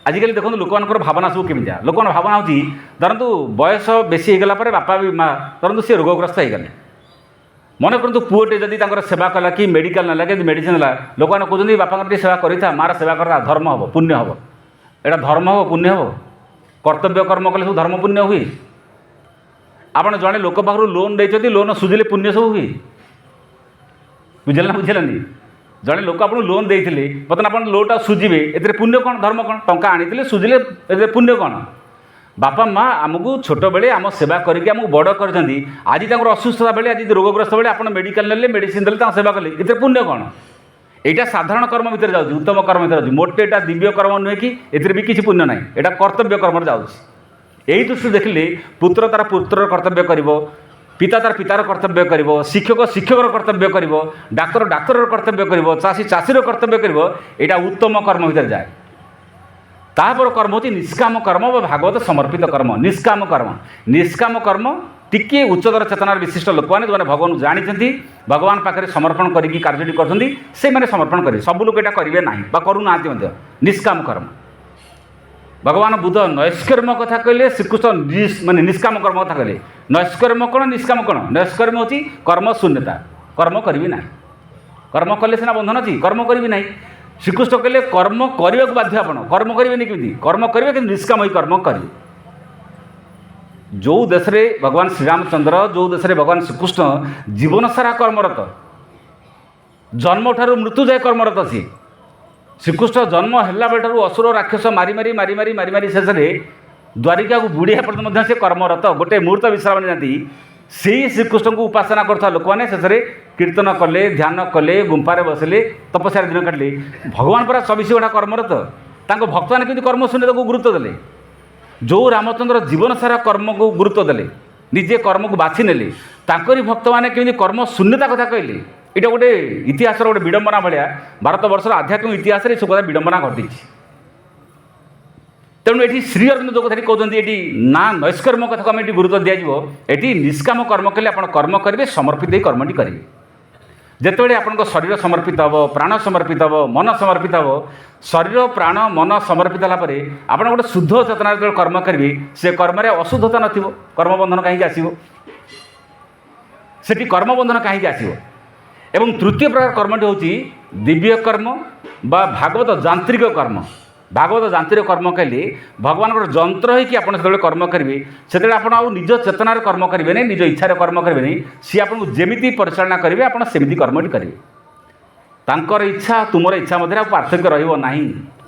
आजिकल देखो लोक भावना सब केमी लोक भावना होती धरतु बयस बेसी होगला बापा भी माँ धरतु सी रोगग्रस्त हो गले मन करूँ पुओटे जदि सेवा कला कि मेडिकल ना कि मेडिसिन है लोक मैंने कहते बापा सेवा करा मार सेवा करा धर्म हम पुण्य हम एटा धर्म हम पुण्य हम कर्तव्य कर्म कले सब धर्म पुण्य हुए आपड़ जड़े लोक पाखु लोन देते लोन सुझिले पुण्य सब हुए बुझे ना बुझेलानी जड़े लोक आप लोन देते बर्तमान आप लोनटा सुझे ए पुण्य कौन धर्म कौन टंका आनी सुझिले ए पुण्य कौन बापा माँ आमको छोट बेले आम सेवा करके आमको बड़ कर आज असुस्थता बेले आज रोगग्रस्त बेले आप मेडिकल ने मेडिसिन देते सेवा कले ए पुण्य कौन यहाँ साधारण कर्म भितर जाऊँ उत्तम कर्म भितर जाऊँ मोटे यहाँ दिव्य कर्म नुहे कि ए भी किसी पुण्य ना यहाँ कर्तव्य कर्म जाऊँगी यही दृष्टि देखिले पुत्र तार पुत्र कर्तव्य कर पिता तार पितार कर्तव्य कर, शिक्षक शिक्षकर कर्तव्य कर, डाक्तर डाक्तर कर्तव्य कर, चाषी चाषीर कर्तव्य कर, यहाँ उत्तम कर्म भितर जाए। तापर कर्म होती निष्काम कर्म व भागवत समर्पित कर्म। निष्काम कर्म, निष्काम कर्म टिके उच्चतर चेतनार विशिष्ट लोक मैंने जो भगवान जानते भगवान पाखे समर्पण करके कार्य कर समर्पण करेंगे। सब लोग यहाँ करेंगे ना करूना निष्काम कर्म। भगवान बुद्ध नैष्कर्म कथा कहले, श्रीकृष्ण माने निष्काम कर्म कथा कहले। नैष्कर्म कौन निष्काम कौन? नैष्कर्म होची कर्म शून्यता, कर्म करी ना, कर्म कले सीना बंधन अच्छी, कर्म करी ना। श्रीकृष्ण कहले कर्म करने को बाध्य, आप कर्म करेंगे केमी? कर्म करेंगे कि निष्काम ही कर्म करेंगे। जो देश में भगवान श्रीरामचंद्र, जो देश में भगवान श्रीकृष्ण जीवन सारा कर्मरत, जन्म ठारू मृत्यु जाए कर्मरत सी। श्रीकृष्ण जन्म है बेलू असुर राक्षस मारी मारी मारी मारी मारी मारी शेष में द्वारिका को बुढ़िया पर्यटन से कर्मरत, गोटे मुहूर्त विश्राम नहीं। से श्रीकृष्ण को उपासना करता लोक मैंने शेष में कीर्तन कले, ध्यान कले, गुंफारे बसले, तपस्या दिन काटिले। भगवान पूरा 24 घंटा कर्मरत, भक्त मैंने केमती कर्म शून्यता को गुरुत्व देले। जो रामचंद्र जीवन सारा कर्म को गुरुत्व देले, निजे कर्म को बाछि नेले, तांकरी भक्त मैंने केमती कर्म शून्यता कथा कहले। यहाँ गोटे इतिहास गोटे विडंबना भाया भारत वर्षर आध्यात्मिक इतिहास में सब कथा विडंबना घटी। तेणु ये श्री अरविंद जो कथा कहते ये ना नैष्कर्म कथा को आम गुरुत्व दिज्व। ये निष्काम कर्म कले आप कर्म करेंगे, समर्पित कर्मटी करेंगे। जितेबाला आप शरीर समर्पित हम, प्राण समर्पित हम, मन समर्पित हम, शरीर प्राण मन समर्पित होगापर आप गोटे शुद्ध चेतना जो कर्म करेंगे, से कर्म अशुद्धता नथिबो, कर्मबंधन कहीं आसो, से कर्मबंधन कहीं आसो। एवं तृतीय प्रकार कर्मटी हूँ दिव्य कर्म बा भागवत जांत्रिक कर्म। भागवत जांत्रिक कर्म कहले भगवान गोटे जंत्र होगी आप कर्म करेंगे, से आप निज चेतनार कर्म करेंगे नहीं, निज इच्छार कर्म करेंगे नहीं। सी आपको जमी परिचालना करेंगे, आप सेमती कर्मटी करेंगे। तांकर इच्छा तुमर इच्छा मध्य पार्थक्य रही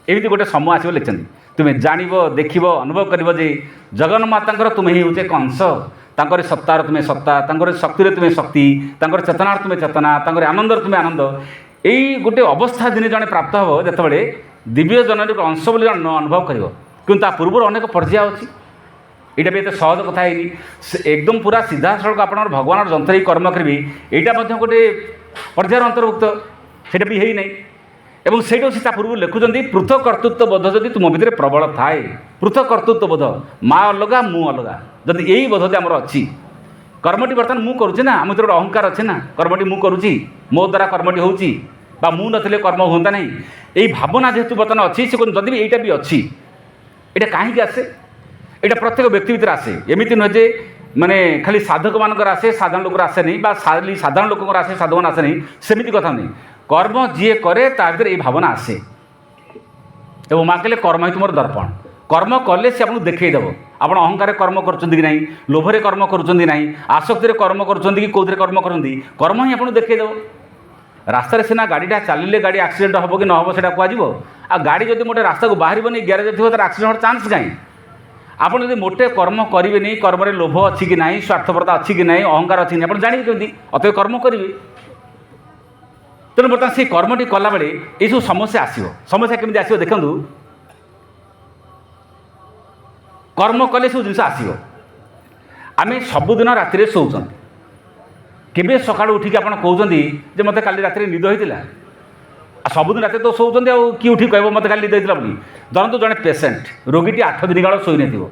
एमती गोटे समय आसो लिखते। तुम्हें जान देख अनुभव कर जगन्माता तुम्हें ही हूँ कंस, तांकर सत्तार तुम्हें सत्ता, तांकर शक्ति तुम्हें शक्ति, तांकर चेतनार तुम्हें चेतना, तांकर आनंदर तुम्हें आनंद। यही गोटे अवस्था दिन जड़े प्राप्त हो जितेबाला दिव्य जननी अंश बोली अनुभव कर। कि पूर्व अनेक पर्याय अच्छी, यहाँ भी एत सहज कथा है एकदम पूरा सीधा सड़क आप भगवान जंत्र ही कर्म करेंगे। यहाँ गोटे पर्यायर अंतर्भुक्त से भी है नहीं। एवं से पूर्व लिखुं पृथक कर्तृत्व बोध जदि तुम भितर प्रबल थाए, पृथक कर्तृत्व बोध माँ अलगा मु अलगा, जदि यही बोध आमर अच्छी कर्मटी बर्तमान मु करुँचे ना, आम गोटे अहंकार अच्छे ना, कर्मटी मु करुँची, मो द्वारा कर्मटी होची बा मु नथिले कर्म होता नहीं, यही भावना जेहेतु बर्तमान अच्छी से जदि भी यहीटा भी अच्छी, यहाँ कहीं आसे? यहाँ प्रत्येक व्यक्ति भीतर आसे। एमती नुहे जे माने खाली साधक मानकर आसे, साधारण लोक आसे नहीं, साधारण लोक आसे साधु मान आसे नहीं, सेमती कथा नहीं। कर्म जी करे ता भीतर ये भावना आसे। एवं माँ कहले कर्म ही तुम दर्पण, कर्म कले से आपको देखईदेव आप अहंकार कर्म करुँच कि नहीं, लोभरे कर्म करुँच ना, आसक्ति कर्म करुँच कि कौन कर्म करती, कर्म ही आपको देखईदेव। रास्तार सीना गाड़ीटा चलिए गाड़ी एक्सीडेंट हम कि न हम से कह आ गाड़ी जब मोटे रास्ता को बाहर ग्यारेज थी तो एक्सीडेंट चांस कहीं। आप जब मोटे कर्म करेंगे नहीं, कर्म लोभ अच्छी कि ना, स्वार्थपरता अच्छी कि ना, अहंकार अच्छी नहीं, आप जानवे केमती अतः कर्म करेंगे। तेणु बर्तमान से कर्मटी कला बेले ये सब समस्या आसो। समस्या केमी आसो देखु, कर्म कले सब जिन आसो। आम सबुदिन राति शोचन, केबे सकाळु उठिक आप कहते जे मत काली राति निद होता, सबुदिन राति तो शोचन कि उठी कह मत काली निद होता बोली। धरतु जड़े पेसेंट रोगीटी 8 दिन काल शोई न,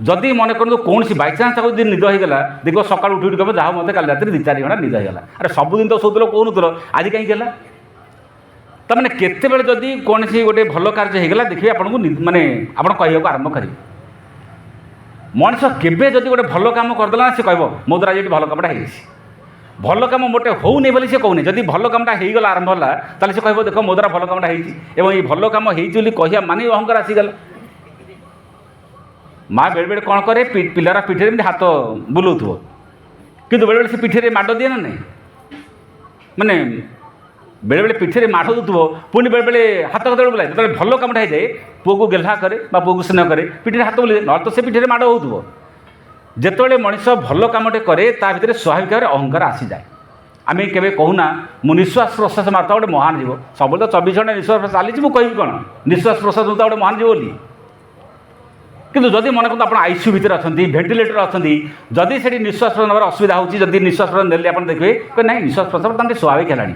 जदि मन करूँ कौन सी बैचान्स दिन निद होगा देख सका उठी उठी कह जहाँ मत काली राति 2-4 घंटा निद होगा। अरे सबुदिन तो शोधल कहून आज कहीं गला तमें केत जदि कौन सी गोटे भल कार्य होगा देखिए आपको माने आप कहूँ आरंभ करेंगे। मनीष केवे जदि गोटे भल कम करदेला से कह मो द्वारा ये भल कमटा हो, भल कम मोटे होनी बोली से कहूनी। जदि भल कमटा होगला आरंभ है से कह देख मो द्वारा भल कमटा हो, ये भल कम हो कह मानी अहंकार आसीगला। माँ बेले बेले कौन करे पिलार पिठे हाथ बुलाऊ कि बेले बेले से पिठे माड़ दिए ना नहीं, माने बेले बेले पिठे माड़ दूथो पुणी बेले बेले हाथ कत बुलाए। जो भल कमटा हो जाए पुओ को गेल्हा करे पुओ को स्नेह करे पिठे हाथ बुले ना तो से पिठे माड़ हो। जितेबाला मनीष भल कमटे करे ता भीतर स्वाभाविक भाव अहंकार आसी जाए। आम के कहूना मु निश्वास प्रश्वास मार्ता गोटे महान जीव, सब तो 24 घंटा निश्वास प्रश्वास चली, मुझे कह कौन निश्वास प्रश्वास मार्ता गोटे महान जीव बोली। କିନ୍ତୁ ଯଦି ମନେ କରନ୍ତୁ ଆପଣ ଆଇସିୟୁ ଭିତରେ ଅଛନ୍ତି, ଭେଣ୍ଟିଲେଟର ଅଛନ୍ତି, ଯଦି ସେଠି ନିଶ୍ୱାସ ନେବାର ଅସୁବିଧା ହେଉଛି, ଯଦି ନିଶ୍ୱାସ ନେଲେ ଆପଣ ଦେଖିବେ ନାଇଁ ନିଶ୍ୱାସ ପ୍ରଶ୍ୱାସ ତାଙ୍କ ସ୍ୱାଭାବିକ ହେଲାଣି।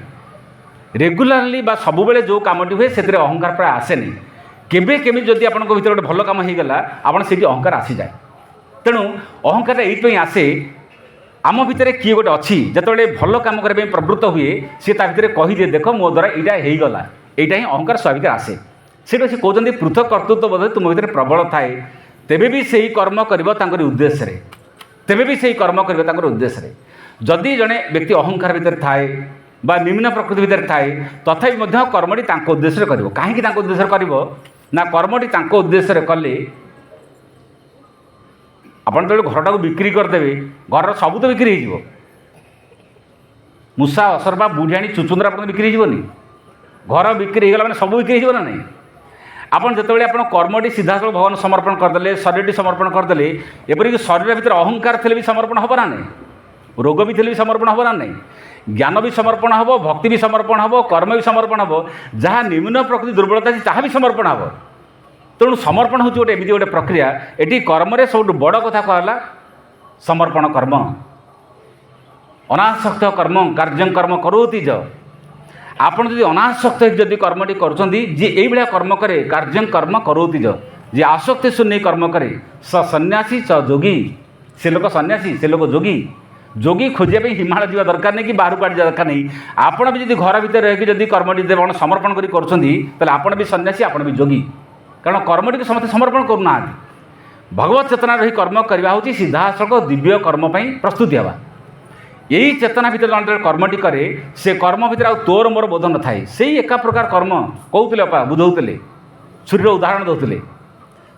ରେଗୁଲାରଲି ବା ସବୁବେଳେ ଯେଉଁ କାମଟି ହୁଏ ସେଥିରେ ଅହଙ୍କାର ପ୍ରାୟ ଆସେନି। କେବେ କେମିତି ଯଦି ଆପଣଙ୍କ ଭିତରେ ଗୋଟେ ଭଲ କାମ ହେଇଗଲା ଆପଣ ସେଇଠି ଅହଙ୍କାର ଆସିଯାଏ। ତେଣୁ ଅହଙ୍କାରଟା ଏଇଥିପାଇଁ ଆସେ, ଆମ ଭିତରେ କିଏ ଗୋଟେ ଅଛି ଯେତେବେଳେ ଭଲ କାମ କରିବା ପାଇଁ ପ୍ରବୃତ୍ତ ହୁଏ ସିଏ ତା ଭିତରେ କହିଦିଏ ଦେଖ ମୋ ଦ୍ୱାରା ଏଇଟା ହେଇଗଲା, ଏଇଟା ହିଁ ଅହଙ୍କାର ସ୍ୱାଭାବିକ ଆସେ। ସେଇଟା ସେ କହୁଛନ୍ତି ପୃଥକ କର୍ତ୍ତୃତ୍ୱ ବୋଧ ତୁମ ଭିତରେ ପ୍ରବଳ ଥାଏ, ତେବେ ବି ସେହି କର୍ମ କରିବ ତାଙ୍କରି ଉଦ୍ଦେଶ୍ୟରେ, ତେବେ ବି ସେହି କର୍ମ କରିବ ତାଙ୍କର ଉଦ୍ଦେଶ୍ୟରେ। ଯଦି ଜଣେ ବ୍ୟକ୍ତି ଅହଙ୍କାର ଭିତରେ ଥାଏ ବା ନିମ୍ନ ପ୍ରକୃତି ଭିତରେ ଥାଏ ତଥାପି ମଧ୍ୟ କର୍ମଟି ତାଙ୍କ ଉଦ୍ଦେଶ୍ୟରେ କରିବ। କାହିଁକି ତାଙ୍କ ଉଦ୍ଦେଶ୍ୟରେ କରିବ ନା କର୍ମଟି ତାଙ୍କ ଉଦ୍ଦେଶ୍ୟରେ କଲେ ଆପଣ ଯେତେବେଳେ ଘରଟାକୁ ବିକ୍ରି କରିଦେବେ ଘରର ସବୁ ତ ବିକ୍ରି ହେଇଯିବ, ମୂଷା ଅସରପା ବୁଢ଼ିଆଣୀ ଚୁଚୁନ୍ଦ୍ରା ଆପଣ ବିକ୍ରି ହେଇଯିବନି, ଘର ବିକ୍ରି ହେଇଗଲା ମାନେ ସବୁ ବିକ୍ରି ହେଇଯିବ ନା ନାହିଁ। ଆପଣ ଯେତେବେଳେ ଆପଣ କର୍ମଟି ସିଧାସଳଖ ଭଗବାନ ସମର୍ପଣ କରିଦେଲେ, ଶରୀରଟି ସମର୍ପଣ କରିଦେଲେ, ଏପରିକି ଶରୀର ଭିତରେ ଅହଙ୍କାର ଥିଲେ ବି ସମର୍ପଣ ହେବ ନା ନାହିଁ, ରୋଗ ବି ଥିଲେ ବି ସମର୍ପଣ ହେବ ନା ନାହିଁ, ଜ୍ଞାନ ବି ସମର୍ପଣ ହେବ, ଭକ୍ତି ବି ସମର୍ପଣ ହେବ, କର୍ମ ବି ସମର୍ପଣ ହେବ, ଯାହା ନିମ୍ନ ପ୍ରକୃତି ଦୁର୍ବଳତା ଅଛି ତାହା ବି ସମର୍ପଣ ହେବ। ତେଣୁ ସମର୍ପଣ ହେଉଛି ଗୋଟେ ଏମିତି ଗୋଟେ ପ୍ରକ୍ରିୟା, ଏଠି କର୍ମରେ ସବୁଠୁ ବଡ଼ କଥା କୁହାଗଲା ସମର୍ପଣ କର୍ମ। ଅନାସକ୍ତ କର୍ମ କାର୍ଯ୍ୟଂ କର୍ମ କରୋତି ଯ। ଆପଣ ଯଦି ଅନାସକ୍ତ ହେଇକି ଯଦି କର୍ମଟି କରୁଛନ୍ତି, ଯିଏ ଏଇଭଳିଆ କର୍ମ କରେ କାର୍ଯ୍ୟଂ କର୍ମ କରୋତି ଯ, ଯିଏ ଆସକ୍ତି ଶୂନ୍ୟ କର୍ମ କରେ ସ ସନ୍ନ୍ୟାସୀ ସ ଯୋଗୀ, ସେ ଲୋକ ସନ୍ନ୍ୟାସୀ ସେ ଲୋକ ଯୋଗୀ। ଯୋଗୀ ଖୋଜିବା ପାଇଁ ହିମାଳୟ ଯିବା ଦରକାର ନାହିଁ କି ବାହାରକୁ ଆଡ଼ିବା ଦରକାର ନାହିଁ। ଆପଣ ବି ଯଦି ଘର ଭିତରେ ରହିକି ଯଦି କର୍ମଟି ଆପଣ ସମର୍ପଣ କରି କରୁଛନ୍ତି ତାହେଲେ ଆପଣ ବି ସନ୍ନ୍ୟାସୀ, ଆପଣ ବି ଯୋଗୀ। କାରଣ କର୍ମଟିକୁ ସମସ୍ତେ ସମର୍ପଣ କରୁନାହାନ୍ତି। ଭଗବତ ଚେତନାରେ ରହି କର୍ମ କରିବା ହେଉଛି ସିଧାସଳଖ ଦିବ୍ୟ କର୍ମ ପାଇଁ ପ୍ରସ୍ତୁତି ହେବା। ଏହି ଚେତନା ଭିତରେ ଜଣେ କର୍ମଟି କରେ ସେ କର୍ମ ଭିତରେ ଆଉ ତୋର ମୋର ବୋଧ ନଥାଏ, ସେଇ ଏକା ପ୍ରକାର କର୍ମ କହୁଥିଲେ ଅପା ବୁଝାଉଥିଲେ, ଛୁରୀର ଉଦାହରଣ ଦେଉଥିଲେ।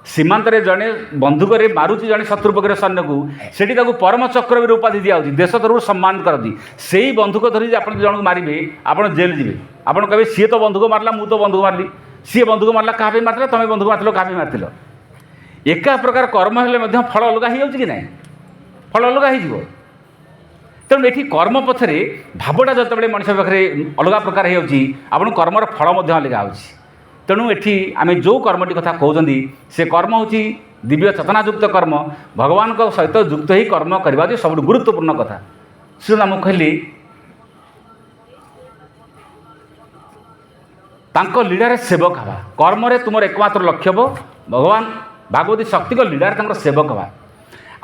ସୀମାନ୍ତରେ ଜଣେ ବନ୍ଧୁକରେ ମାରୁଛି ଜଣେ ଶତ୍ରୁ ପକ୍ଷରେ ସୈନ୍ୟକୁ, ସେଠି ତାକୁ ପରମ ଚକ୍ରବୀର ଉପାଧି ଦିଆଯାଉଛି, ଦେଶ ତରଫରୁ ସମ୍ମାନ କରନ୍ତି। ସେଇ ବନ୍ଧୁକ ଧରି ଆପଣ ଜଣକୁ ମାରିବେ ଆପଣ ଜେଲ୍ ଯିବେ, ଆପଣ କହିବେ ସିଏ ତ ବନ୍ଧୁକ ମାରିଲା ମୁଁ ତ ବନ୍ଧୁକ ମାରିଲି, ସିଏ ବନ୍ଧୁକ ମାରିଲା କାହା ପାଇଁ ମାରିଥିଲା, ତମେ ବନ୍ଧୁକ ମାରିଥିଲ କାହା ପାଇଁ ମାରିଥିଲ। ଏକା ପ୍ରକାର କର୍ମ ହେଲେ ମଧ୍ୟ ଫଳ ଅଲଗା ହେଇଯାଉଛି କି ନାହିଁ, ଫଳ ଅଲଗା ହେଇଯିବ। ତେଣୁ ଏଠି କର୍ମ ପଛରେ ଭାବଟା ଯେତେବେଳେ ମଣିଷ ପାଖରେ ଅଲଗା ପ୍ରକାର ହେଇଯାଉଛି ଆପଣଙ୍କୁ କର୍ମର ଫଳ ମଧ୍ୟ ଅଲଗା ହେଉଛି। ତେଣୁ ଏଠି ଆମେ ଯେଉଁ କର୍ମଟି କଥା କହୁଛନ୍ତି ସେ କର୍ମ ହେଉଛି ଦିବ୍ୟ ଚେତନାଯୁକ୍ତ କର୍ମ, ଭଗବାନଙ୍କ ସହିତ ଯୁକ୍ତ ହୋଇ କର୍ମ କରିବା ହେଉଛି ସବୁଠୁ ଗୁରୁତ୍ୱପୂର୍ଣ୍ଣ କଥା। ଶୁଣ ମୁଁ କହିଲି ତାଙ୍କ ଲୀଳାରେ ସେବକ ହେବା, କର୍ମରେ ତୁମର ଏକମାତ୍ର ଲକ୍ଷ୍ୟ ହେବ ଭଗବାନ ଭାଗବତୀ ଶକ୍ତିଙ୍କ ଲୀଳାରେ ତାଙ୍କର ସେବକ ହେବା।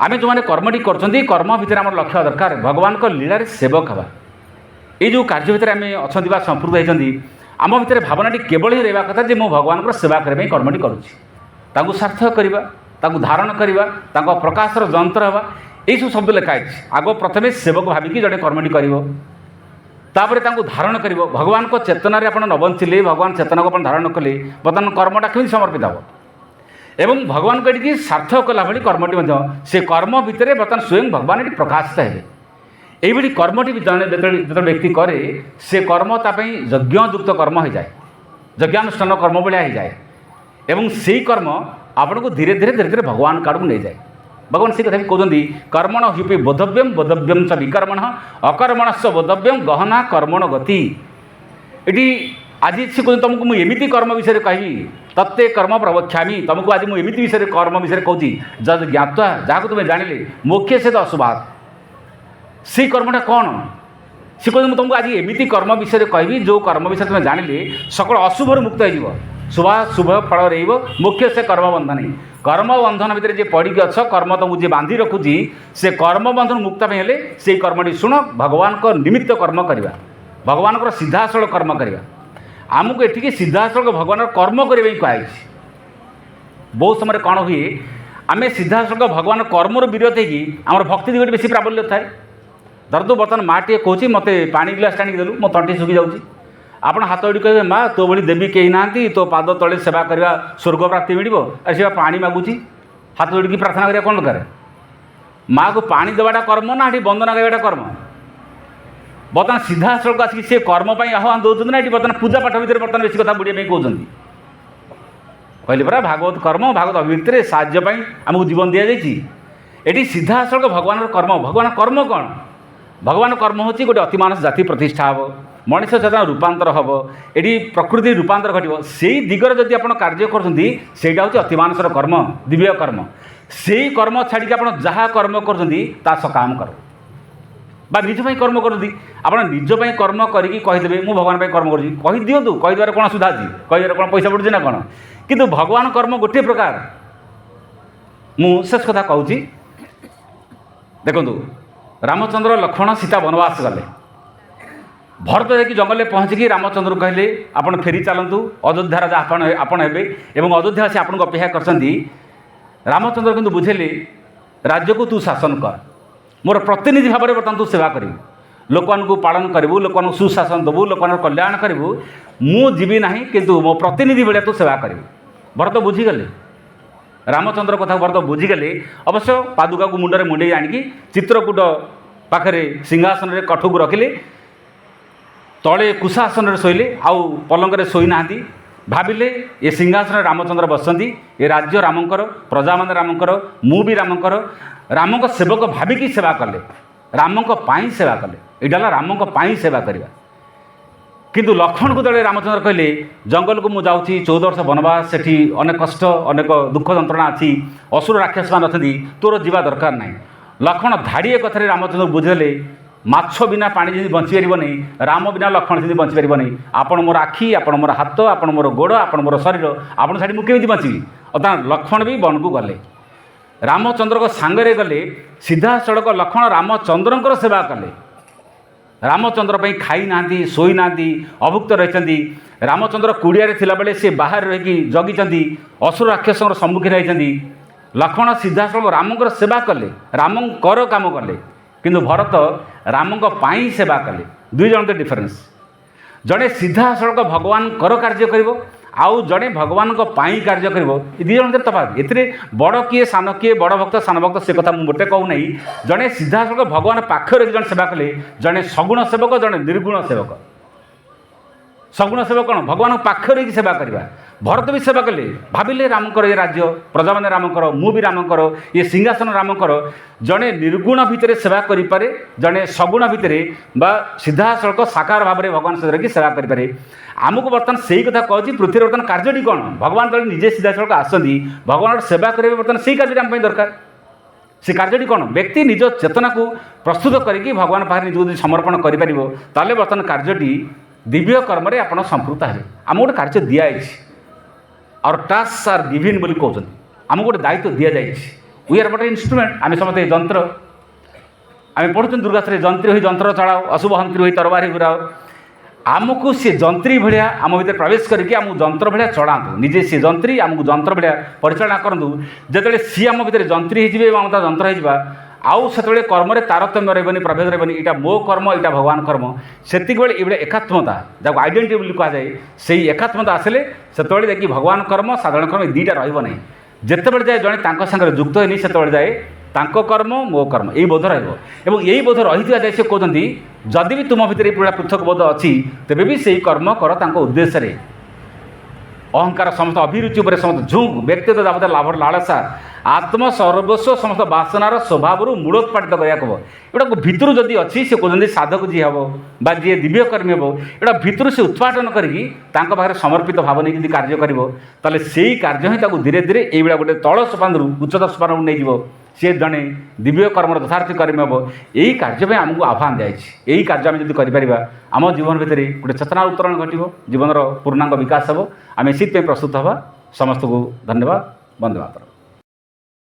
ଆମେ ଯେଉଁମାନେ କର୍ମଟି କରୁଛନ୍ତି କର୍ମ ଭିତରେ ଆମର ଲକ୍ଷ୍ୟ ଦରକାର ଭଗବାନଙ୍କ ଲୀଳାରେ ସେବକ ହେବା। ଏଇ ଯେଉଁ କାର୍ଯ୍ୟ ଭିତରେ ଆମେ ଅଛନ୍ତି ବା ସମ୍ପୃକ୍ତ ହେଇଛନ୍ତି ଆମ ଭିତରେ ଭାବନାଟି କେବଳ ହିଁ ରହିବା କଥା ଯେ ମୁଁ ଭଗବାନଙ୍କର ସେବା କରିବା ପାଇଁ କର୍ମଟି କରୁଛି, ତାଙ୍କୁ ସାର୍ଥକ କରିବା, ତାଙ୍କୁ ଧାରଣ କରିବା, ତାଙ୍କ ପ୍ରକାଶର ଯନ୍ତ୍ର ହେବା, ଏଇସବୁ ଶବ୍ଦ ଲେଖା ହେଇଛି। ଆଗ ପ୍ରଥମେ ସେବକ ଭାବିକି ଜଣେ କର୍ମଟି କରିବ, ତାପରେ ତାଙ୍କୁ ଧାରଣ କରିବ। ଭଗବାନଙ୍କ ଚେତନାରେ ଆପଣ ନ ବଞ୍ଚିଲେ, ଭଗବାନ ଚେତନାକୁ ଆପଣ ଧାରଣ କଲେ ବର୍ତ୍ତମାନ କର୍ମଟା କେମିତି ସମର୍ପିତ ହେବ ଏବଂ ଭଗବାନଙ୍କୁ ଏଠିକି ସାର୍ଥକ କଲା ଭଳି କର୍ମଟି ମଧ୍ୟ ସେ କର୍ମ ଭିତରେ ବର୍ତ୍ତମାନ ସ୍ୱୟଂ ଭଗବାନ ଏଠି ପ୍ରକାଶିତ ହେବେ। এইভাবে কর্মটি জনে যেত ব্যক্তি করে সে কর্ম তা যজ্ঞযুক্ত কর্ম হয়ে যায়, যজ্ঞানুষ্ঠান কর্ম ভায়া হয়ে যায় এবং সেই কর্ম আপনার ধীরে ধীরে ধীরে ধীরে ভগবান কাড়ক নিয়ে যায়। ভগবান সেই কথা কৌন কর্মণ হিপি বোধব্যম বোধব্যম চ বিকর্মণ অকর্মণস্য বোধব্যম গহনা কর্মণ গতি। এটি আজ সে কৌন তোমাকে মু এমিতি কর্ম বিষয়ে কহি তত্তে কর্ম প্রবক্ষ্যামি, তোমাকে আজ মু এমিতি বিষয়ে কর্ম বিষয়ে কৌছি যদ জ্ঞাতা যা তুমি জাঁলে মোক্ষে সে তো অশুভাত। সেই কর্মটা কণ সে কৌন তোমাকে আজ এমিতি কর্ম বিষয়ে কহবি যে কর্ম বিষয়ে তুমি জাঁলে সকল অশুভর মুক্ত হয়ে যাব, শুভ শুভ ফল রহব, মুখ্য সে কর্মবন্ধন। কর্মবন্ধন ভিতরে যে পড়িকি অছ কর্ম তোমাকে যে বাঁধি রখুছি সে কর্মবন্ধন মুক্ত হলে সেই কর্মটি শুণ ভগবান নিমিত্ত কর্ম করা, ভগবান সিধাসলখ কর্ম করা। আমি এটিকি সিধাসলখ ভগবান কর্ম করা কুহছে। বহু সময় কণ হুয়ে আমি সিধাসলখ ভগবান কর্মর বিরত হয়ে আমার ভক্তি দিকে বেশি প্রাবল্য থাকে। ধরতু বর্তমান মা টিকে কৌছি মতো পানি গ্লাস টাণিকি দেলু, মো তଣ୍ଟି শুকি যাচ্ছি, ଆପଣ ହାତ ଯୋଡ଼ି କହିବେ ମା ତୋ ଭଳି ଦେବୀ କେହି ନାହାନ୍ତି, ତୋ ପାଦ ତଳେ ସେବା କରିବା ସ୍ୱର୍ଗ ପ୍ରାପ୍ତି ମିଳିବ। ଆରେ ସେ ପାଣି ମାଗୁଛି, ହାତ ଯୋଡ଼ିକି ପ୍ରାର୍ଥନା କରିବା କ'ଣ ଦରକାର? ମାଆକୁ ପାଣି ଦେବାଟା କର୍ମ ନା ଏଠି ବନ୍ଦନା କରିବାଟା କର୍ମ? ବର୍ତ୍ତମାନ ସିଧାସଳଖ ଆସିକି ସେ କର୍ମ ପାଇଁ ଆହ୍ୱାନ ଦେଉଛନ୍ତି ନା ଏଠି ବର୍ତ୍ତମାନ ପୂଜା ପାଠ ଭିତରେ ବର୍ତ୍ତମାନ ବେଶୀ କଥା ବୁଡ଼ିବା ପାଇଁ କହୁଛନ୍ତି? କହିଲେ ପରା ଭାଗବତ କର୍ମ, ଭାଗବତ ଅଭିବ୍ୟକ୍ତିରେ ସାହାଯ୍ୟ ପାଇଁ ଆମକୁ ଜୀବନ ଦିଆଯାଇଛି। ଏଠି ସିଧାସଳଖ ଭଗବାନର କର୍ମ। ଭଗବାନ କର୍ମ କ'ଣ? ଭଗବାନ କର୍ମ ହେଉଛି ଗୋଟେ ଅତିମାନସ ଜାତି ପ୍ରତିଷ୍ଠା ହେବ, मनीष चेतना रूपांतर हम ये प्रकृति रूपांतर घट से दिगरे जदि आप कार्य करटा हूँ अतिमानसर कर्म दिव्य कर्म से कर्म छाड़ी आप जहाँ कर्म कर काम कर बा निज कर्म करती आप निज कर्म करके कहीदेवे मु भगवान कर्म कर दिंतु कहीदार कौन सुधा अच्छी कहीदार कौन पैसा पड़ुଛି ना कौन किंतु भगवान कर्म गोटे प्रकार मु शेष कथा कहूँ देखु रामचंद्र लक्ष्मण सीता वनवास गले भरत जाकि जंगल में पहुँचिकी रामचंद्र कहले आपण फेरी चलतु अयोध्या राजा आपण हे एवं अयोध्या से आपको अपेक्षा कर रामचंद्र किंतु बुझेले राज्य को तू शासन कर मोर प्रतिनिधि भाव में बर्तमान तू सेवा करू लोक पालन करूँ लोक सुशासन देवु लोक कल्याण करूँ मु जीवी ना किंतु मो प्रतिनिधि भाया तू सेवा करू भरत बुझीगले रामचंद्र कथा भरत बुझीगले अवश्य पादुका को मुंडे मुंडे आणिकी चित्रकूट पाखे सिंहासन में कठू को रखिले तले कुशासन शोले आउ पलंग शोई ना भाविले ये सिंहासन रामचंद्र बसती ये राज्य रामंकर प्रजा मान रामंकर मु भी रामंकर रामक सेवक भाविकी सेवा कले रामक पाई सेवा कले यहाँ रामक पाई सेवा करवा किंतु लक्ष्मण को दले रामचंद्र कहले जंगल को मुझे 14 वर्ष वनवास से अनेक कष्ट अनेक दुख जंत्रणा अच्छी असुर राक्षस मान अच्छी तोर जीवा दरकार ना लक्ष्मण धाड़िए कथार रामचंद्र बुझेले माछ बिना पानी जमी बंची पारनी राम बिना लक्ष्मण जमी बंची पारनी आपण मोर आखि आपण मोर हाथ आपण मोर गोड़ आपण मोर शरीर आपण छाड़ी मुझे बंचबी अर्थात लक्ष्मण भी वन को गले रामचंद्र को सांगरे गले सीधा सड़क लक्ष्मण रामचंद्र सेवा कले रामचंद्र खाई ना शोई ना अभुक्त रही रामचंद्र कुड़िया थिला बेले से बाहर रही जगी असुर राक्षस सम्मुखीन होती लक्ष्मण सीधा सड़क रामकर सेवा कले रामकर काम कले किंतु भरत रामक पाई सेवा कले दुई जन तो डिफरेन्स जड़े सीधा सड़क भगवान कर कार्य कर आउ जड़े भगवान पाई कार्य कर दुई जन तफात ए बड़ किए सान किए बड़ भक्त सान भक्त से कथा मुझे कहूना जड़े सीधा सड़क भगवान पाखे जन सेवा कले जड़े सगुण सेवक जड़े निर्गुण सेवक सगुण सेवक कौन भगवान पाखे रही सेवा करवा भरत भी सेवा कले भाविले रामकर ये राज्य प्रजा मैंने रामकर मु भी रामकर ये सिंहासन रामकर जड़े निर्गुण भितर सेवा करें जड़े सगुण भितर बा सीधा सड़क साकार भाव में भगवान सहित रही सेवा करें आमको बर्तमान से कथा कहूँ पृथ्वी बर्तमान कार्यटी कौन भगवान जब निजे सीधा सड़क आसती भगवान सेवा करेंगे बर्तमान से कार्य आम दरकार से कार्यटी कौन व्यक्ति निज चेतना को प्रस्तुत करके भगवान पाखे निज समर्पण कर बर्तमान कार्यटी दिव्य कर्म आप संपृक्त है आम गोटे कार्य दिखाई और टास्क आर गिविन बोली कहते आमको गोटे दायित्व दि जाए वी आर बट इन्स्ट्रुमेंट आम समस्त जंत्र आम पढ़ुन दुर्गाश्री जंत्री हो जंत्र चलाओ अशुभ हंत्री हो तरबारी घुराओ आमको सी जंत्री भाया आम भर प्रवेश करके आम जंत्र भाया चलातु निजे सी जंत्री आमको जंत्र भाया परिचालना करूँ जो सी आम भर जंत्री हो जंत्र हो आउ से कर्म तारतम्य रही प्रभेद रही यहाँ मो कर्म यहाँ भगवान कर्म से ये एकात्मता जब आइडेंटिटी बोली कहुए से एकात्मता आसिले से देखिए भगवान कर्म साधारण कर्म दुईटा रही जितेबाला जाए जड़े सागर युक्त होनी से जाए तांको कर्म मो कर्म यही बोध रही बोध रही जाए से कहते जदि भी तुम भितर पूरा पृथक बोध अच्छी तेबे भी से कर्म कर उद्देश्य अहंकार समस्त अभिरुचि पर समस्त झुंक व्यक्तिगत जाबत लाभ लालसा आत्म सर्वस्व समस्त बासनार स्वभाव मूलोत्पाटित करा भितर जदि अच्छी से कहते साधक जी हम बा जी दिव्यकर्मी हम एटा भितर से उत्पादन करके समर्पित भाव नहीं कार्य कर से कार्य ही धीरे धीरे ये गोटे तल सोपान उच्चतर सोपान नहीं सी जड़े दिव्य कर्म यथार्थी कर्मी हम यही कार्य आमको आह्वान दिखाई यही कार्य आम जब कर आम जीवन भितर गोटे चेतना उत्तरण घटो जीवन पूर्णांग विकास हम आम से प्रस्तुत हवा समस्त को धन्यवाद वंदे मातरम।